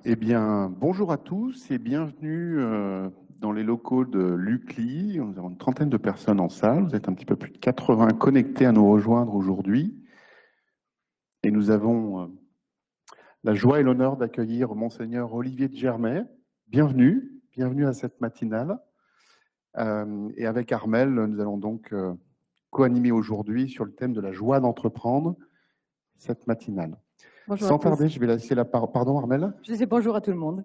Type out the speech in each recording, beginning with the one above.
Eh bien, bonjour à tous et bienvenue dans les locaux de l'UCLI. Nous avons une trentaine de personnes en salle. Vous êtes un petit peu plus de 80 connectés à nous rejoindre aujourd'hui. Et nous avons la joie et l'honneur d'accueillir Monseigneur Olivier de Germay. Bienvenue, bienvenue à cette matinale. Et avec Armel, nous allons donc co-animer aujourd'hui sur le thème de la joie d'entreprendre cette matinale. Bonjour Sans à tous. tarder, je vais laisser la parole. Pardon, Armel? Je dis bonjour à tout le monde.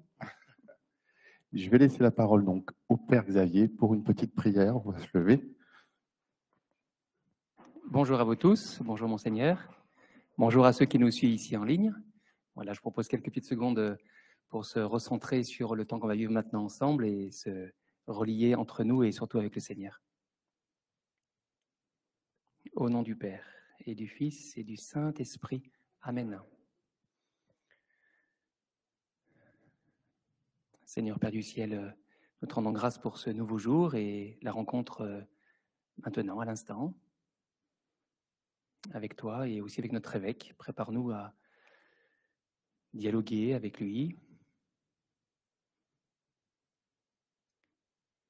Je vais laisser la parole donc au Père Xavier pour une petite prière. On va se lever. Bonjour à vous tous, bonjour Monseigneur, bonjour à ceux qui nous suivent ici en ligne. Voilà, je propose quelques petites secondes pour se recentrer sur le temps qu'on va vivre maintenant ensemble et se relier entre nous et surtout avec le Seigneur. Au nom du Père et du Fils et du Saint-Esprit. Amen. Seigneur Père du ciel, nous te rendons grâce pour ce nouveau jour et la rencontre maintenant, à l'instant, avec toi et aussi avec notre évêque. Prépare-nous à dialoguer avec lui.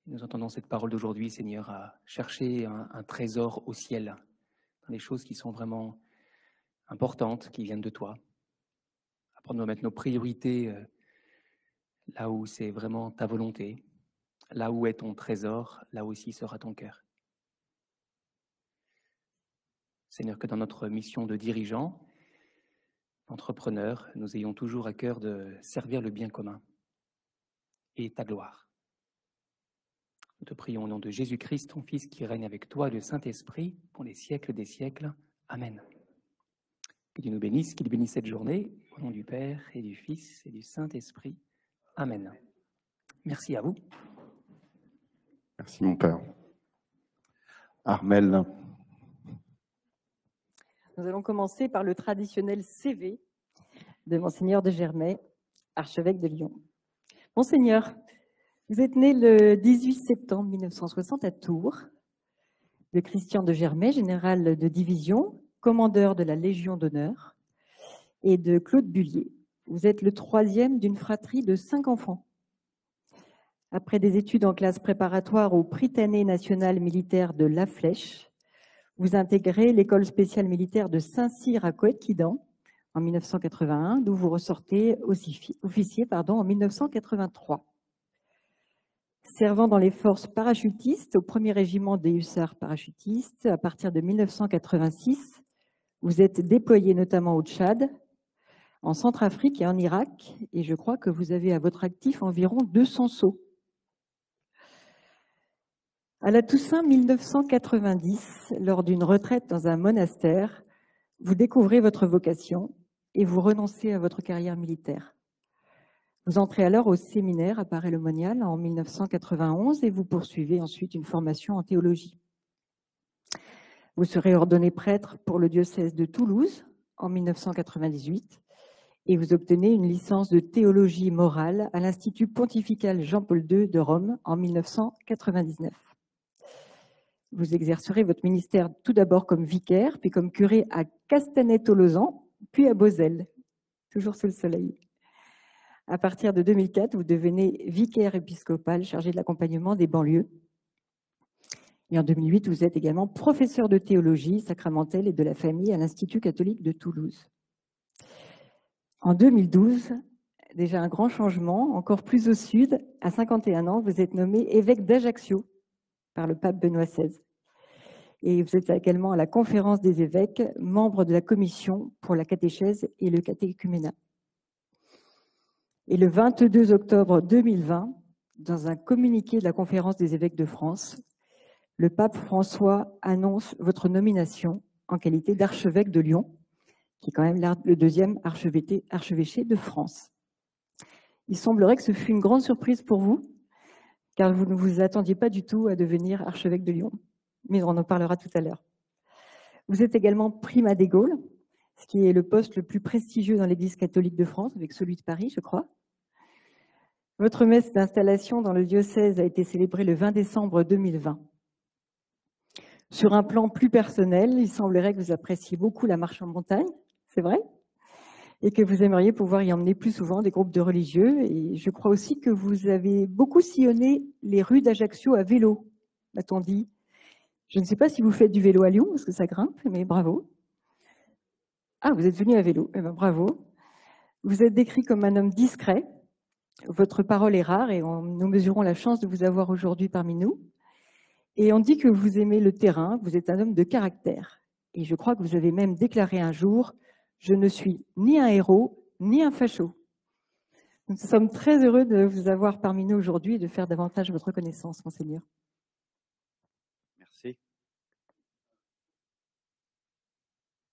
Nous entendons cette parole d'aujourd'hui, Seigneur, à chercher un trésor au ciel, dans les choses qui sont vraiment importantes, qui viennent de toi. Apprendre à mettre nos priorités là où c'est vraiment ta volonté, là où est ton trésor, là aussi sera ton cœur. Seigneur, que dans notre mission de dirigeant, d'entrepreneur, nous ayons toujours à cœur de servir le bien commun et ta gloire. Nous te prions au nom de Jésus-Christ, ton Fils, qui règne avec toi et le Saint-Esprit pour les siècles des siècles. Amen. Que Dieu nous bénisse, qu'il bénisse cette journée, au nom du Père et du Fils et du Saint-Esprit. Amen. Merci à vous. Merci mon Père. Armel. Nous allons commencer par le traditionnel CV de Monseigneur de Germay, archevêque de Lyon. Monseigneur, vous êtes né le 18 septembre 1960 à Tours, de Christian de Germay, général de division, commandeur de la Légion d'honneur, et de Claude Bullier. Vous êtes le troisième d'une fratrie de 5 enfants. Après des études en classe préparatoire au Prytanée national militaire de La Flèche, vous intégrez l'école spéciale militaire de Saint-Cyr à Coëtquidan en 1981, d'où vous ressortez officier en 1983. Servant dans les forces parachutistes au 1er régiment des hussards parachutistes, à partir de 1986, vous êtes déployé notamment au Tchad, en Centrafrique et en Irak, et je crois que vous avez à votre actif environ 200 sauts. À la Toussaint 1990, lors d'une retraite dans un monastère, vous découvrez votre vocation et vous renoncez à votre carrière militaire. Vous entrez alors au séminaire à Paray-le-Monial en 1991 et vous poursuivez ensuite une formation en théologie. Vous serez ordonné prêtre pour le diocèse de Toulouse en 1998 et vous obtenez une licence de théologie morale à l'Institut pontifical Jean-Paul II de Rome en 1999. Vous exercerez votre ministère tout d'abord comme vicaire, puis comme curé à Castanet-Tolosan, puis à Beauzelle, toujours sous le soleil. À partir de 2004, vous devenez vicaire épiscopal chargé de l'accompagnement des banlieues. Et en 2008, vous êtes également professeur de théologie sacramentelle et de la famille à l'Institut catholique de Toulouse. En 2012, déjà un grand changement, encore plus au sud, à 51 ans, vous êtes nommé évêque d'Ajaccio par le pape Benoît XVI. Et vous êtes également à la conférence des évêques, membre de la commission pour la catéchèse et le catéchuménat. Et le 22 octobre 2020, dans un communiqué de la conférence des évêques de France, le pape François annonce votre nomination en qualité d'archevêque de Lyon, qui est quand même le deuxième archevêché de France. Il semblerait que ce fût une grande surprise pour vous, car vous ne vous attendiez pas du tout à devenir archevêque de Lyon, mais on en parlera tout à l'heure. Vous êtes également primat des Gaules, ce qui est le poste le plus prestigieux dans l'Église catholique de France, avec celui de Paris, je crois. Votre messe d'installation dans le diocèse a été célébrée le 20 décembre 2020. Sur un plan plus personnel, il semblerait que vous appréciez beaucoup la marche en montagne, c'est vrai? et que vous aimeriez pouvoir y emmener plus souvent des groupes de religieux. Et je crois aussi que vous avez beaucoup sillonné les rues d'Ajaccio à vélo, m'a-t-on dit. Je ne sais pas si vous faites du vélo à Lyon, parce que ça grimpe, mais bravo. Ah, vous êtes venu à vélo, eh ben, bravo. Vous êtes décrit comme un homme discret. Votre parole est rare et nous mesurons la chance de vous avoir aujourd'hui parmi nous. Et on dit que vous aimez le terrain, vous êtes un homme de caractère. Et je crois que vous avez même déclaré un jour « Je ne suis ni un héros, ni un facho ». Nous sommes très heureux de vous avoir parmi nous aujourd'hui et de faire davantage votre connaissance, Monseigneur. Merci.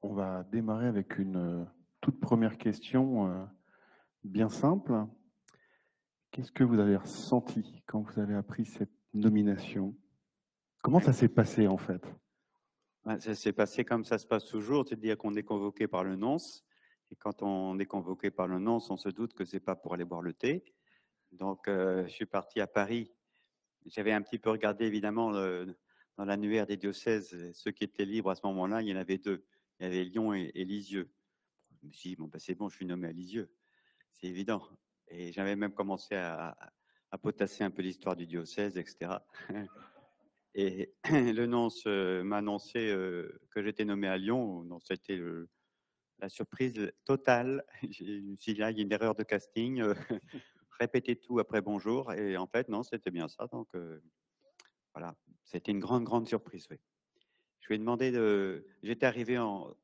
On va démarrer avec une toute première question bien simple. Qu'est-ce que vous avez ressenti quand vous avez appris cette nomination? Comment ça s'est passé en fait? Ça s'est passé comme ça se passe toujours, c'est-à-dire qu'on est convoqué par le nonce. Et quand on est convoqué par le nonce, on se doute que ce n'est pas pour aller boire le thé. Donc, je suis parti à Paris. J'avais un petit peu regardé, évidemment, dans l'annuaire des diocèses, ceux qui étaient libres à ce moment-là, il y en avait deux. Il y avait Lyon et Lisieux. Je me suis dit, bon, ben, c'est bon, je suis nommé à Lisieux. C'est évident. Et j'avais même commencé à potasser un peu l'histoire du diocèse, etc. Et le nonce m'a annoncé que j'étais nommé à Lyon. Donc, c'était la surprise totale. Je me suis dit, là, il y a une erreur de casting. Répéter tout après bonjour. Et en fait, non, c'était bien ça. Donc, voilà, c'était une grande, grande surprise. Oui. Je lui ai demandé J'étais arrivé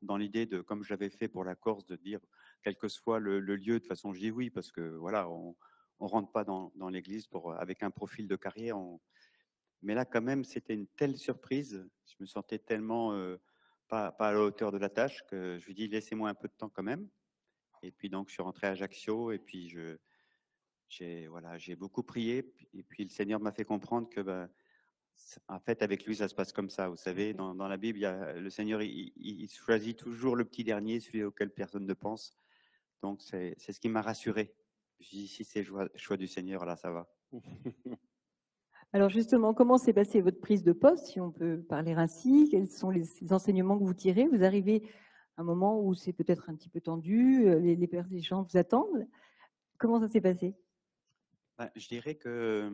dans l'idée de, comme je l'avais fait pour la Corse, de dire, quel que soit le lieu, de toute façon, je dis oui, parce que voilà, on rentre pas dans l'église avec un profil de carrière. Mais là, quand même, c'était une telle surprise. Je me sentais tellement pas à la hauteur de la tâche que je lui ai dit, laissez-moi un peu de temps quand même. Et puis, donc, je suis rentré à Ajaccio et puis j'ai beaucoup prié. Et puis, le Seigneur m'a fait comprendre que, en fait, avec lui, ça se passe comme ça. Vous savez, dans la Bible, le Seigneur, il choisit toujours le petit dernier, celui auquel personne ne pense. Donc, c'est ce qui m'a rassuré. Je me suis dit, si c'est le choix du Seigneur, là, ça va. Alors justement, comment s'est passée votre prise de poste, si on peut parler ainsi? Quels sont les enseignements que vous tirez? Vous arrivez à un moment où c'est peut-être un petit peu tendu, les gens vous attendent. Comment ça s'est passé? Je dirais que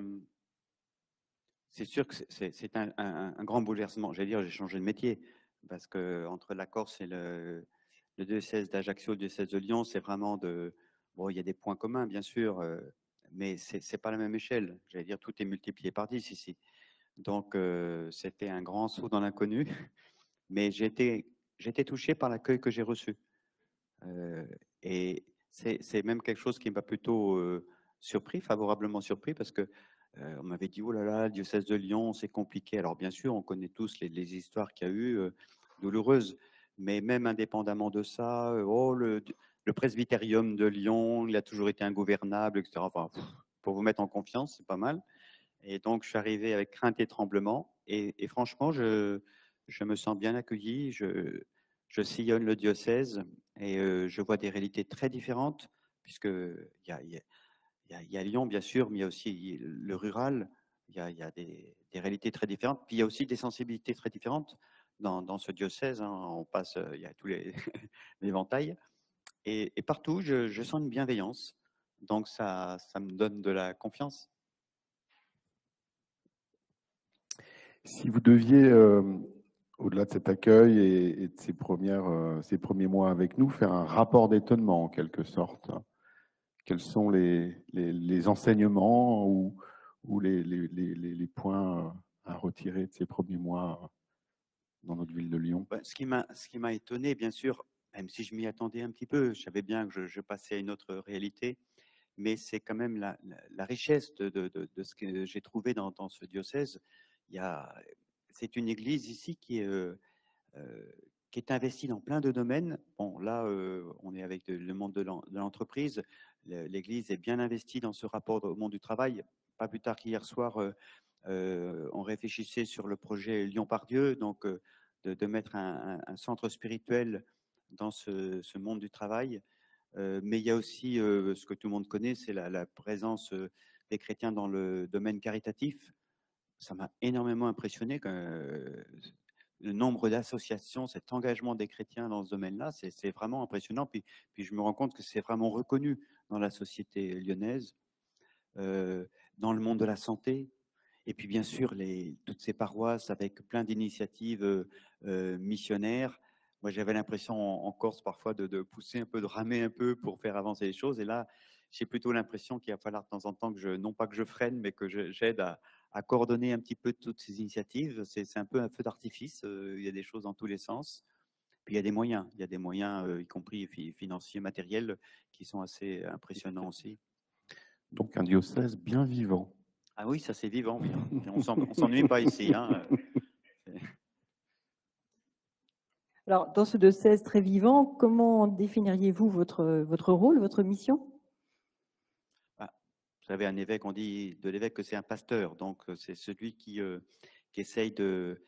c'est sûr que c'est un grand bouleversement. J'allais dire, j'ai changé de métier parce que entre la Corse et le diocèse d'Ajaccio, le diocèse de Lyon, c'est vraiment bon, il y a des points communs, bien sûr, mais c'est pas la même échelle. J'allais dire, tout est multiplié par 10 ici. Donc, c'était un grand saut dans l'inconnu, mais j'étais touché par l'accueil que j'ai reçu. Et c'est même quelque chose qui m'a plutôt surpris, favorablement surpris, parce que on m'avait dit, oh là là, le diocèse de Lyon, c'est compliqué. Alors bien sûr, on connaît tous les histoires qu'il y a eu, douloureuses, mais même indépendamment de ça, le presbytérium de Lyon, il a toujours été ingouvernable, etc. Enfin, pour vous mettre en confiance, c'est pas mal. Et donc, je suis arrivé avec crainte et tremblement. Et franchement, je me sens bien accueilli. Je sillonne le diocèse et je vois des réalités très différentes, puisque il y a Lyon, bien sûr, mais il y a aussi le rural. Il y a des réalités très différentes. Puis il y a aussi des sensibilités très différentes dans ce diocèse. Hein. On passe, il y a tous l'éventail. Et partout, je sens une bienveillance. Donc, ça me donne de la confiance. Si vous deviez, au-delà de cet accueil et de ces premiers mois avec nous, faire un rapport d'étonnement en quelque sorte, quels sont les enseignements ou les points à retirer de ces premiers mois dans notre ville de Lyon? Ce qui m'a étonné, bien sûr, même si je m'y attendais un petit peu, je savais bien que je passais à une autre réalité, mais c'est quand même la richesse de ce que j'ai trouvé dans ce diocèse. C'est une église ici qui est investie dans plein de domaines. Bon, là, on est avec le monde de l'entreprise. L'église est bien investie dans ce rapport au monde du travail. Pas plus tard qu'hier soir, on réfléchissait sur le projet Lyon-Pardieu, donc de mettre un centre spirituel dans ce monde du travail. Mais il y a aussi ce que tout le monde connaît, c'est la présence des chrétiens dans le domaine caritatif. Ça m'a énormément impressionné le nombre d'associations, cet engagement des chrétiens dans ce domaine-là, c'est vraiment impressionnant. Puis je me rends compte que c'est vraiment reconnu dans la société lyonnaise, dans le monde de la santé. Et puis bien sûr, toutes ces paroisses avec plein d'initiatives missionnaires. Moi, j'avais l'impression en Corse parfois de pousser un peu, de ramer un peu pour faire avancer les choses. Et là, j'ai plutôt l'impression qu'il va falloir de temps en temps que non pas que je freine, mais que j'aide à coordonner un petit peu toutes ces initiatives. C'est un peu un feu d'artifice. Il y a des choses dans tous les sens. Puis il y a des moyens. Il y a des moyens, y compris financiers, matériels, qui sont assez impressionnants aussi. Donc un diocèse bien vivant. Ah oui, ça c'est vivant, oui. On s'ennuie pas ici. Hein. Alors, dans ce diocèse très vivant, comment définiriez-vous votre rôle, votre mission? Vous savez, un évêque, on dit de l'évêque que c'est un pasteur. Donc, c'est celui qui essaye de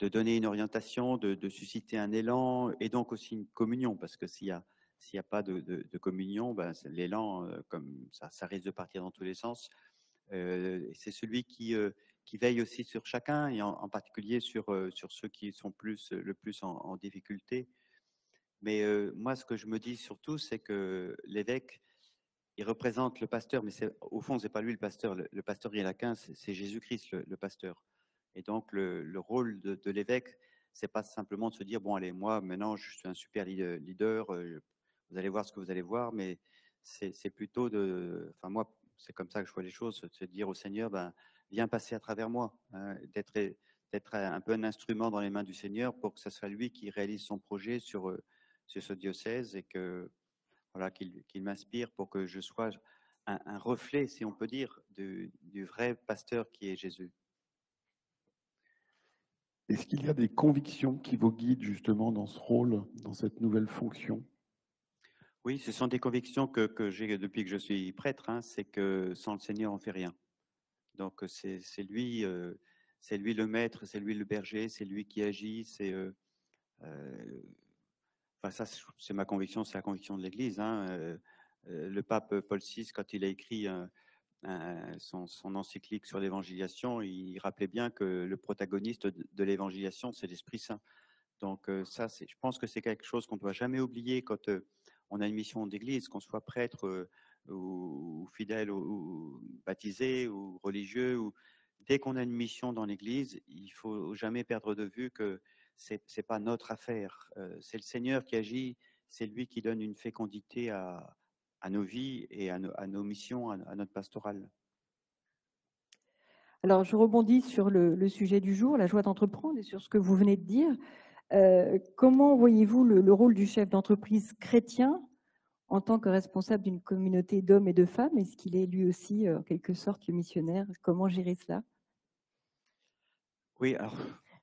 donner une orientation, de susciter un élan et donc aussi une communion. Parce que s'il y a pas de communion, ben, l'élan, comme ça risque de partir dans tous les sens. C'est celui qui veille aussi sur chacun et en particulier sur ceux qui sont le plus en difficulté. Mais moi, ce que je me dis surtout, c'est que l'évêque, il représente le pasteur, mais au fond, c'est pas lui le pasteur. Le pasteur Yélaquin, c'est Jésus-Christ le pasteur. Et donc, le rôle de l'évêque, c'est pas simplement de se dire, bon, allez, moi, maintenant, je suis un super leader, vous allez voir ce que vous allez voir, mais c'est plutôt enfin, moi, c'est comme ça que je vois les choses, de se dire au Seigneur, ben, viens passer à travers moi, hein, d'être un peu un instrument dans les mains du Seigneur pour que ce soit lui qui réalise son projet sur ce diocèse et que, voilà, qu'il m'inspire pour que je sois un reflet, si on peut dire, du vrai pasteur qui est Jésus. Est-ce qu'il y a des convictions qui vous guident justement dans ce rôle, dans cette nouvelle fonction? Oui, ce sont des convictions que j'ai depuis que je suis prêtre, hein, c'est que sans le Seigneur, on ne fait rien. Donc, c'est lui le maître, c'est lui le berger, c'est lui qui agit, enfin, ça, c'est ma conviction, c'est la conviction de l'Église. Hein. Le pape Paul VI, quand il a écrit son encyclique sur l'évangélisation, il rappelait bien que le protagoniste de l'évangélisation, c'est l'Esprit Saint. Donc ça, je pense que c'est quelque chose qu'on ne doit jamais oublier quand on a une mission d'église, qu'on soit prêtre ou fidèle ou baptisé ou religieux. Dès qu'on a une mission dans l'église, il faut jamais perdre de vue que c'est pas notre affaire. C'est le Seigneur qui agit, c'est lui qui donne une fécondité à nos vies et à nos missions, à notre pastorale. Alors, je rebondis sur le sujet du jour, la joie d'entreprendre, et sur ce que vous venez de dire. Comment voyez-vous le rôle du chef d'entreprise chrétien en tant que responsable d'une communauté d'hommes et de femmes? Est-ce qu'il est lui aussi, en quelque sorte, le missionnaire? Comment gérer cela? Oui, alors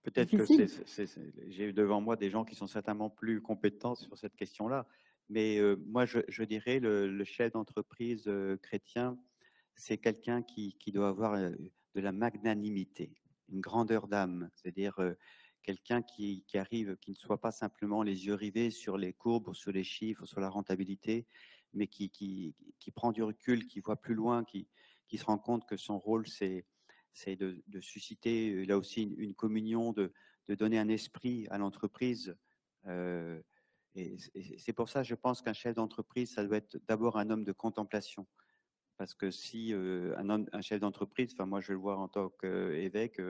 peut-être que j'ai devant moi des gens qui sont certainement plus compétents sur cette question-là, mais moi je dirais le chef d'entreprise chrétien, c'est quelqu'un qui doit avoir de la magnanimité, une grandeur d'âme, c'est-à-dire quelqu'un qui arrive, qui ne soit pas simplement les yeux rivés sur les courbes, sur les chiffres, sur la rentabilité, mais qui prend du recul, qui voit plus loin, qui se rend compte que son rôle c'est de susciter là aussi une communion, de donner un esprit à l'entreprise. Et c'est pour ça, je pense qu'un chef d'entreprise, ça doit être d'abord un homme de contemplation. Parce que si un chef d'entreprise, enfin moi je le vois en tant qu'évêque,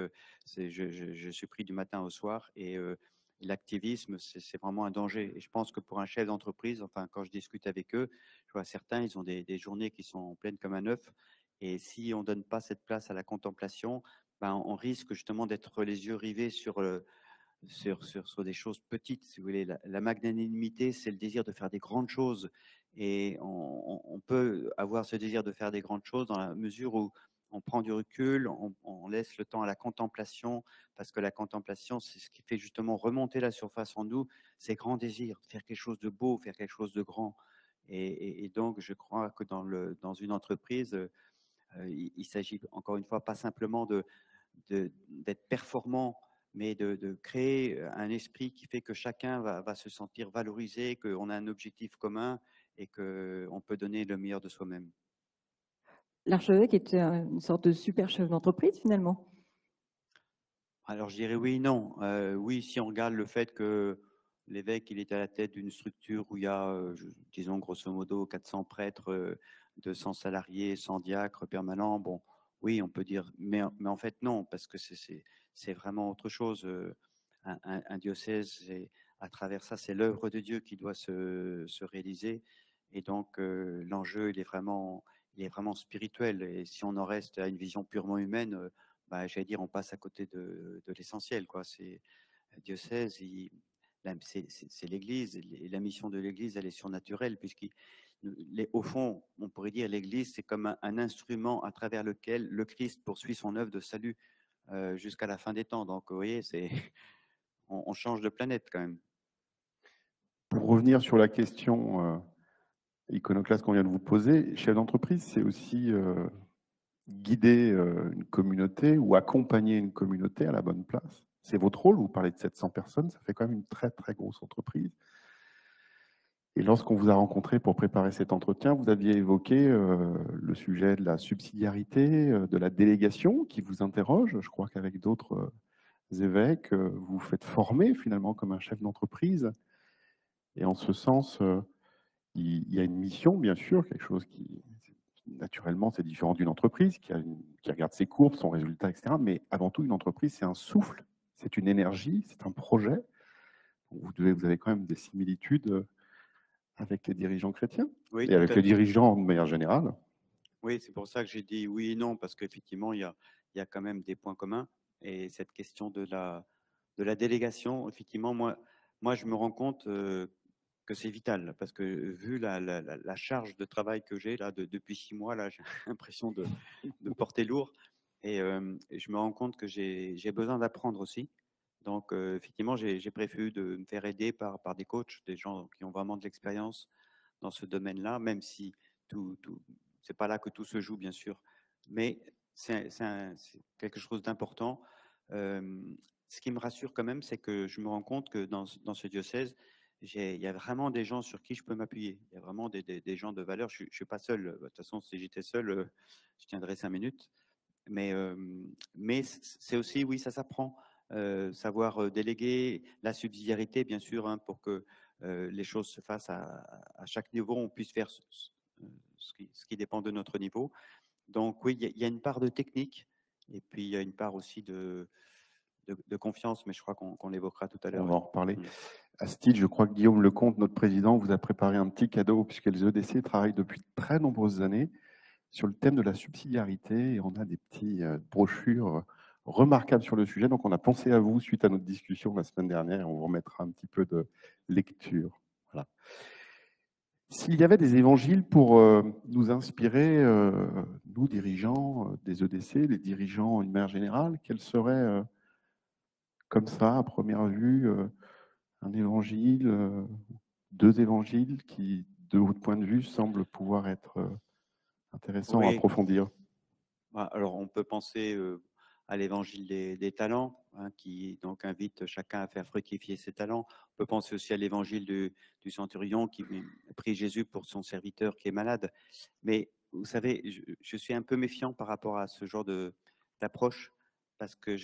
je suis pris du matin au soir et l'activisme, c'est vraiment un danger. Et je pense que pour un chef d'entreprise, enfin quand je discute avec eux, je vois certains, ils ont des journées qui sont pleines comme un œuf. Et si on ne donne pas cette place à la contemplation, ben, on risque justement d'être les yeux rivés sur des choses petites, si vous voulez. La magnanimité, c'est le désir de faire des grandes choses. Et on peut avoir ce désir de faire des grandes choses dans la mesure où on prend du recul, on laisse le temps à la contemplation, parce que la contemplation, c'est ce qui fait justement remonter la surface en nous, ces grands désirs, faire quelque chose de beau, faire quelque chose de grand. Et donc, je crois que dans une entreprise, il s'agit encore une fois pas simplement d'être performant, mais de créer un esprit qui fait que chacun va se sentir valorisé, qu'on a un objectif commun et qu'on peut donner le meilleur de soi-même. L'archevêque est une sorte de super chef d'entreprise, finalement. Alors, je dirais oui et non. Oui, si on regarde le fait que l'évêque, il est à la tête d'une structure où il y a, disons, grosso modo, 400 prêtres, 200 salariés, 100 diacres permanents, bon, oui, on peut dire, mais en fait, non, parce que c'est vraiment autre chose. Un diocèse, à travers ça, c'est l'œuvre de Dieu qui doit se réaliser. Et donc, l'enjeu, il est vraiment spirituel. Et si on en reste à une vision purement humaine, bah, j'allais dire, on passe à côté de l'essentiel, quoi. C'est diocèse, c'est l'Église, et la mission de l'Église, elle est surnaturelle, au fond, on pourrait dire l'Église, c'est comme un instrument à travers lequel le Christ poursuit son œuvre de salut jusqu'à la fin des temps. Donc, vous voyez, on change de planète quand même. Pour revenir sur la question iconoclaste qu'on vient de vous poser, chef d'entreprise, c'est aussi guider une communauté ou accompagner une communauté à la bonne place. C'est votre rôle, vous parlez de 700 personnes, ça fait quand même une très très grosse entreprise. Et lorsqu'on vous a rencontré pour préparer cet entretien, vous aviez évoqué le sujet de la subsidiarité, de la délégation qui vous interroge. Je crois qu'avec d'autres évêques, vous vous faites former finalement comme un chef d'entreprise. Et en ce sens, il y a une mission, bien sûr, quelque chose qui, naturellement, c'est différent d'une entreprise qui regarde ses courbes, son résultat, etc. Mais avant tout, une entreprise, c'est un souffle, c'est une énergie, c'est un projet. Vous avez quand même des similitudes avec les dirigeants chrétiens Oui, et avec les dirigeants de manière générale. Oui, c'est pour ça que j'ai dit oui et non, parce qu'effectivement, il y a quand même des points communs. Et cette question de la délégation, effectivement, moi, je me rends compte que c'est vital, parce que vu la charge de travail que j'ai là depuis 6 mois, là, j'ai l'impression de porter lourd. Et je me rends compte que j'ai besoin d'apprendre aussi. Donc, effectivement, j'ai prévu de me faire aider par des coachs, des gens qui ont vraiment de l'expérience dans ce domaine-là, même si c'est pas là que tout se joue, bien sûr. Mais c'est quelque chose d'important. Ce qui me rassure quand même, c'est que je me rends compte que dans ce diocèse, il y a vraiment des gens sur qui je peux m'appuyer. Il y a vraiment des gens de valeur. Je ne suis pas seul. De toute façon, si j'étais seul, je tiendrais 5 minutes. Mais c'est aussi, oui, ça s'apprend. Savoir déléguer, la subsidiarité, bien sûr, hein, pour que les choses se fassent à chaque niveau, on puisse faire ce qui dépend de notre niveau. Donc oui, il y a une part de technique et puis il y a une part aussi de confiance, mais je crois qu'on l'évoquera tout à l'heure. On va en reparler. À ce titre, je crois que Guillaume Lecomte, notre président, vous a préparé un petit cadeau puisque les EDC travaillent depuis de très nombreuses années sur le thème de la subsidiarité et on a des petites brochures remarquables sur le sujet. Donc, on a pensé à vous suite à notre discussion la semaine dernière et on vous remettra un petit peu de lecture. Voilà. S'il y avait des évangiles pour nous inspirer, nous dirigeants des EDC, les dirigeants d'une manière générale, quels seraient, comme ça, à première vue, un évangile, 2 évangiles qui, de votre point de vue, semblent pouvoir être intéressants à approfondir? Alors, on peut penser à l'évangile des talents, hein, qui donc invite chacun à faire fructifier ses talents. On peut penser aussi à l'évangile du centurion qui prie Jésus pour son serviteur qui est malade. Mais vous savez, je suis un peu méfiant par rapport à ce genre d'approche, parce que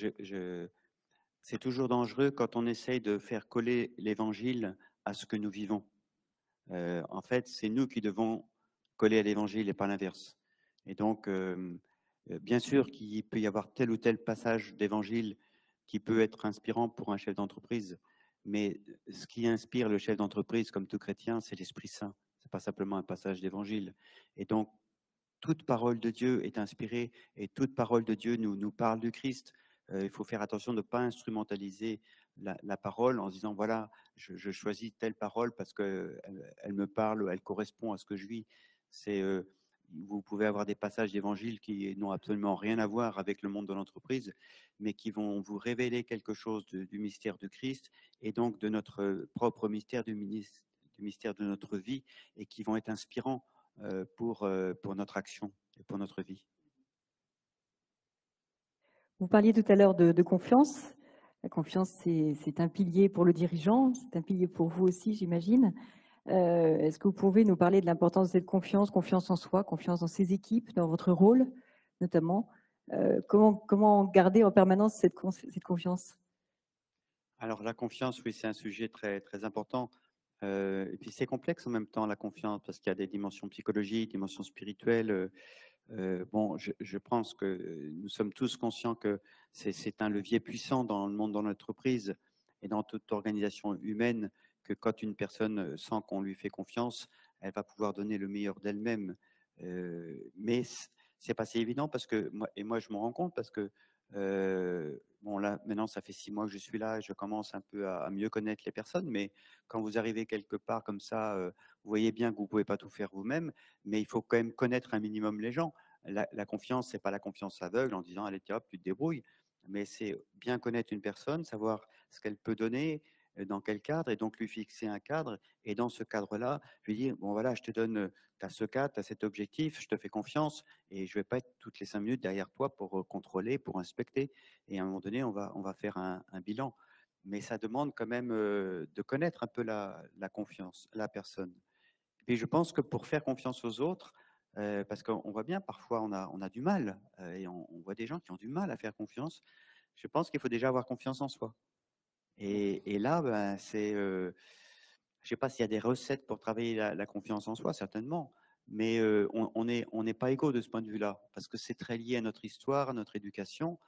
c'est toujours dangereux quand on essaye de faire coller l'évangile à ce que nous vivons. En fait, c'est nous qui devons coller à l'évangile et pas l'inverse. Et donc, bien sûr qu'il peut y avoir tel ou tel passage d'évangile qui peut être inspirant pour un chef d'entreprise, mais ce qui inspire le chef d'entreprise, comme tout chrétien, c'est l'Esprit Saint. Ce n'est pas simplement un passage d'évangile. Et donc, toute parole de Dieu est inspirée et toute parole de Dieu nous parle du Christ. Il faut faire attention de ne pas instrumentaliser la parole en se disant, voilà, je choisis telle parole parce qu'elle me parle, elle correspond à ce que je vis. Vous pouvez avoir des passages d'évangile qui n'ont absolument rien à voir avec le monde de l'entreprise, mais qui vont vous révéler quelque chose du mystère de Christ et donc de notre propre mystère, du mystère de notre vie, et qui vont être inspirants pour notre action et pour notre vie. Vous parliez tout à l'heure de confiance. La confiance, c'est un pilier pour le dirigeant, c'est un pilier pour vous aussi, j'imagine. Est-ce que vous pouvez nous parler de l'importance de cette confiance, confiance en soi, confiance dans ses équipes, dans votre rôle notamment, Comment garder en permanence cette confiance? Alors la confiance, oui, c'est un sujet très, très important. Et puis c'est complexe en même temps, la confiance, parce qu'il y a des dimensions psychologiques, des dimensions spirituelles. Bon, je pense que nous sommes tous conscients que c'est un levier puissant dans le monde de l'entreprise et dans toute organisation humaine, que quand une personne sent qu'on lui fait confiance, elle va pouvoir donner le meilleur d'elle-même. Mais c'est pas si évident parce que moi je me rends compte parce que bon là maintenant ça fait 6 mois que je suis là, et je commence un peu à mieux connaître les personnes, mais quand vous arrivez quelque part comme ça, vous voyez bien que vous pouvez pas tout faire vous-même, mais il faut quand même connaître un minimum les gens. La confiance, c'est pas la confiance aveugle en disant allez tiens, hop, tu te débrouilles, mais c'est bien connaître une personne, savoir ce qu'elle peut donner, dans quel cadre, et donc lui fixer un cadre, et dans ce cadre-là, lui dire bon voilà, je te donne, tu as ce cadre, tu as cet objectif, je te fais confiance, et je vais pas être toutes les 5 minutes derrière toi pour contrôler, pour inspecter, et à un moment donné, on va faire un bilan. Mais ça demande quand même de connaître un peu la confiance, la personne. Et je pense que pour faire confiance aux autres, parce qu'on voit bien parfois on a du mal, et on voit des gens qui ont du mal à faire confiance. Je pense qu'il faut déjà avoir confiance en soi. Et là, ben, je sais pas s'il y a des recettes pour travailler la confiance en soi, certainement, mais on n'est pas égaux de ce point de vue-là, parce que c'est très lié à notre histoire, à notre éducation.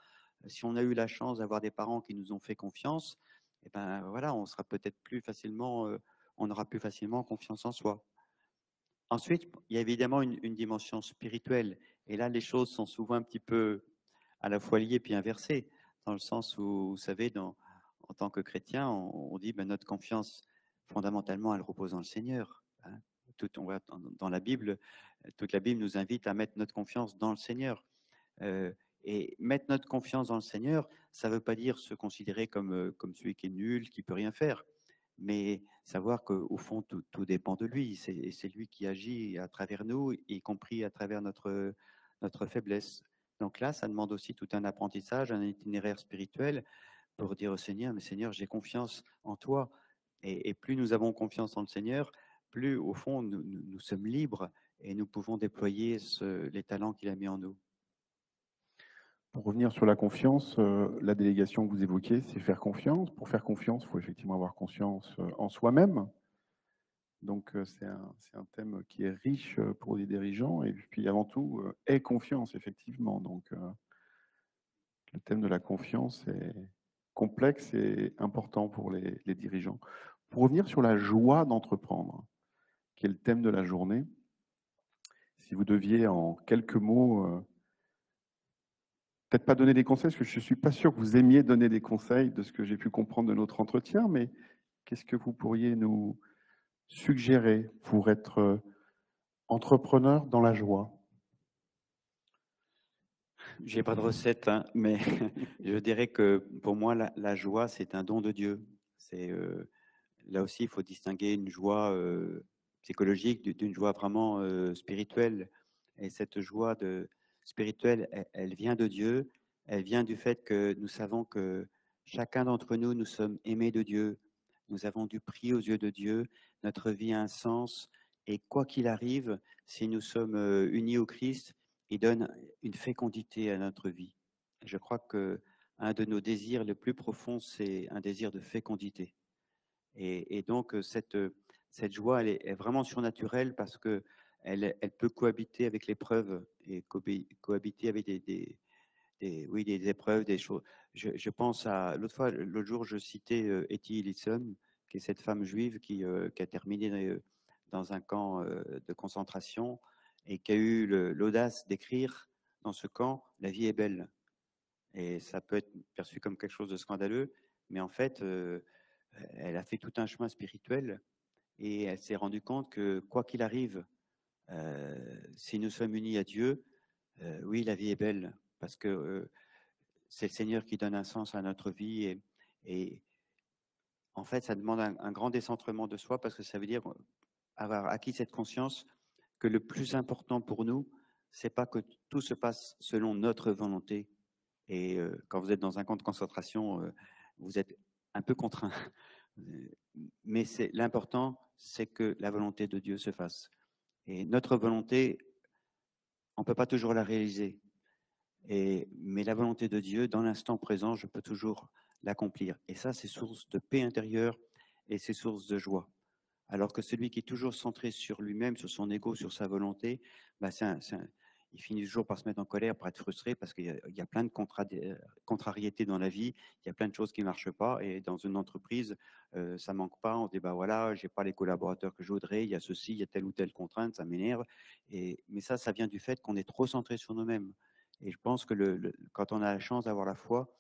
Si on a eu la chance d'avoir des parents qui nous ont fait confiance, et ben voilà, on sera peut-être plus facilement, on aura plus facilement confiance en soi. Ensuite, il y a évidemment une dimension spirituelle. Et là, les choses sont souvent un petit peu à la fois liées puis inversées, dans le sens où, vous savez, en tant que chrétien, on dit ben, notre confiance, fondamentalement, elle repose dans le Seigneur. Hein. On voit dans la Bible, toute la Bible nous invite à mettre notre confiance dans le Seigneur. Euh, et mettre notre confiance dans le Seigneur, ça ne veut pas dire se considérer comme celui qui est nul, qui peut rien faire, mais savoir qu'au fond, tout dépend de lui. C'est lui qui agit à travers nous, y compris à travers notre faiblesse. Donc là, ça demande aussi tout un apprentissage, un itinéraire spirituel pour dire au Seigneur, mais Seigneur, j'ai confiance en toi. Et plus nous avons confiance en le Seigneur, plus au fond, nous sommes libres et nous pouvons déployer les talents qu'il a mis en nous. Pour revenir sur la confiance, la délégation que vous évoquez, c'est faire confiance. Pour faire confiance, il faut effectivement avoir confiance en soi-même. Donc, c'est un thème qui est riche pour les dirigeants. Et puis, avant tout, aie confiance, effectivement. Donc, le thème de la confiance est complexe et important pour les dirigeants. Pour revenir sur la joie d'entreprendre, qui est le thème de la journée, si vous deviez en quelques mots, peut-être pas donner des conseils, parce que je ne suis pas sûr que vous aimiez donner des conseils de ce que j'ai pu comprendre de notre entretien, mais qu'est-ce que vous pourriez nous suggérer pour être entrepreneur dans la joie? J'ai pas de recette, hein, mais je dirais que pour moi, la joie, c'est un don de Dieu. Là aussi, il faut distinguer une joie psychologique d'une joie vraiment spirituelle. Et cette joie spirituelle, elle vient de Dieu. Elle vient du fait que nous savons que chacun d'entre nous, nous sommes aimés de Dieu. Nous avons du prix aux yeux de Dieu. Notre vie a un sens. Et quoi qu'il arrive, si nous sommes unis au Christ, il donne une fécondité à notre vie. Je crois que un de nos désirs les plus profonds, c'est un désir de fécondité. Et donc, cette joie, elle est vraiment surnaturelle parce que elle peut cohabiter avec l'épreuve et cohabiter avec oui, des épreuves, des choses. Je pense à l'autre jour, je citais Etty Hillesum, qui est cette femme juive qui a terminé dans un camp de concentration et qui a eu l'audace d'écrire dans ce camp « La vie est belle ». Et ça peut être perçu comme quelque chose de scandaleux, mais en fait, elle a fait tout un chemin spirituel et elle s'est rendue compte que quoi qu'il arrive, si nous sommes unis à Dieu, oui, la vie est belle parce que c'est le Seigneur qui donne un sens à notre vie et en fait, ça demande un grand décentrement de soi parce que ça veut dire avoir acquis cette conscience que le plus important pour nous, c'est pas que tout se passe selon notre volonté. Et quand vous êtes dans un camp de concentration, vous êtes un peu contraint. Mais l'important, c'est que la volonté de Dieu se fasse. Et notre volonté, on ne peut pas toujours la réaliser. Mais la volonté de Dieu, dans l'instant présent, je peux toujours l'accomplir. Et ça, c'est source de paix intérieure et c'est source de joie. Alors que celui qui est toujours centré sur lui-même, sur son ego, sur sa volonté, bah il finit toujours par se mettre en colère, par être frustré, parce qu'il y a plein de contrariétés dans la vie, il y a plein de choses qui ne marchent pas, et dans une entreprise, ça ne manque pas, on se dit, bah voilà, je n'ai pas les collaborateurs que je voudrais, il y a ceci, il y a telle ou telle contrainte, ça m'énerve. Mais ça vient du fait qu'on est trop centré sur nous-mêmes. Et je pense que quand on a la chance d'avoir la foi,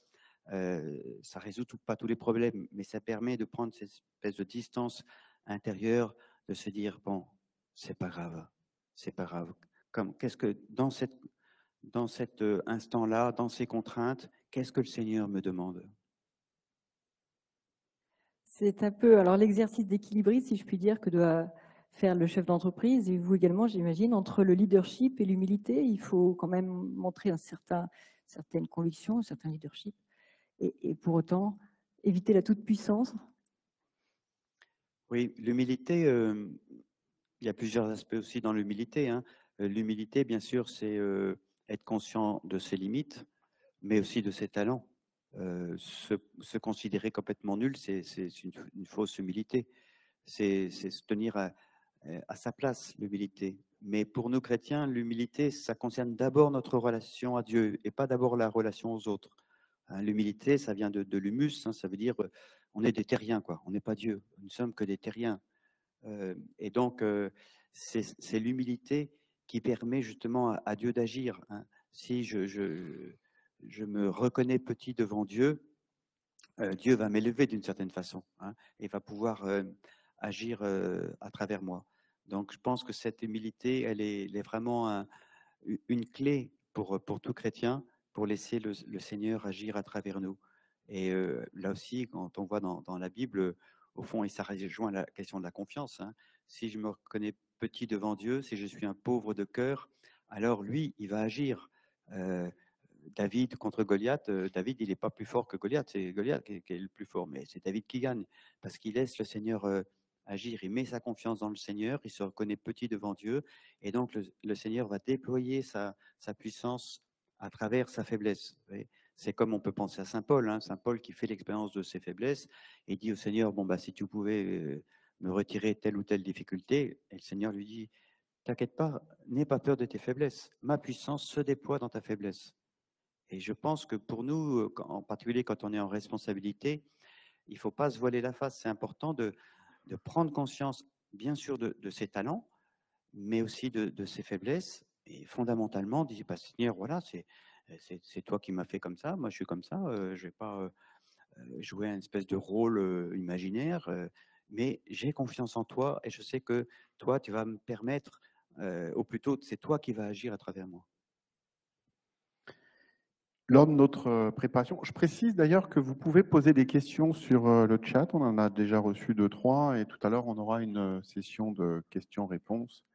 ça ne résout pas tous les problèmes, mais ça permet de prendre cette espèce de distance intérieure, de se dire, bon, c'est pas grave, c'est pas grave. Qu'est-ce que dans cet instant-là, dans ces contraintes, qu'est-ce que le Seigneur me demande? C'est un peu alors l'exercice d'équilibriste, si je puis dire, que doit faire le chef d'entreprise, et vous également, j'imagine, entre le leadership et l'humilité. Il faut quand même montrer certaines convictions, un certain leadership, et pour autant éviter la toute-puissance. Oui, l'humilité, il y a plusieurs aspects aussi dans l'humilité, hein. L'humilité, bien sûr, c'est être conscient de ses limites, mais aussi de ses talents. Se considérer complètement nul, c'est une fausse humilité. C'est se tenir à sa place, l'humilité. Mais pour nous chrétiens, l'humilité, ça concerne d'abord notre relation à Dieu et pas d'abord la relation aux autres. Hein, l'humilité, ça vient de l'humus, hein, ça veut dire on est des terriens, quoi. On n'est pas Dieu, nous ne sommes que des terriens. Et donc, c'est l'humilité qui permet justement à Dieu d'agir. Hein. Si je me reconnais petit devant Dieu, Dieu va m'élever d'une certaine façon, hein, et va pouvoir agir à travers moi. Donc, je pense que cette humilité, elle est vraiment une clé pour tout chrétien, pour laisser le Seigneur agir à travers nous. Et là aussi, quand on voit dans la Bible, au fond, et ça rejoint la question de la confiance, hein, si je me reconnais petit devant Dieu, si je suis un pauvre de cœur, alors lui, il va agir. David contre Goliath, David, il n'est pas plus fort que Goliath, c'est Goliath qui est le plus fort, mais c'est David qui gagne, parce qu'il laisse le Seigneur agir, il met sa confiance dans le Seigneur, il se reconnaît petit devant Dieu, et donc le Seigneur va déployer sa puissance à travers sa faiblesse. C'est comme on peut penser à Saint Paul, hein, Saint Paul qui fait l'expérience de ses faiblesses, et dit au Seigneur, bon, bah, si tu pouvais me retirer telle ou telle difficulté, et le Seigneur lui dit, t'inquiète pas, n'aie pas peur de tes faiblesses, ma puissance se déploie dans ta faiblesse. Et je pense que pour nous, en particulier quand on est en responsabilité, il ne faut pas se voiler la face. C'est important de prendre conscience, bien sûr, de ses talents, mais aussi de ses faiblesses. Et fondamentalement, dire, bah, Seigneur, voilà, c'est toi qui m'as fait comme ça, moi je suis comme ça, je ne vais pas jouer un espèce de rôle imaginaire, mais j'ai confiance en toi et je sais que toi, tu vas me permettre, ou plutôt, c'est toi qui vas agir à travers moi. Lors de notre préparation, je précise d'ailleurs que vous pouvez poser des questions sur le chat. On en a déjà reçu 2-3 et tout à l'heure, on aura une session de questions-réponses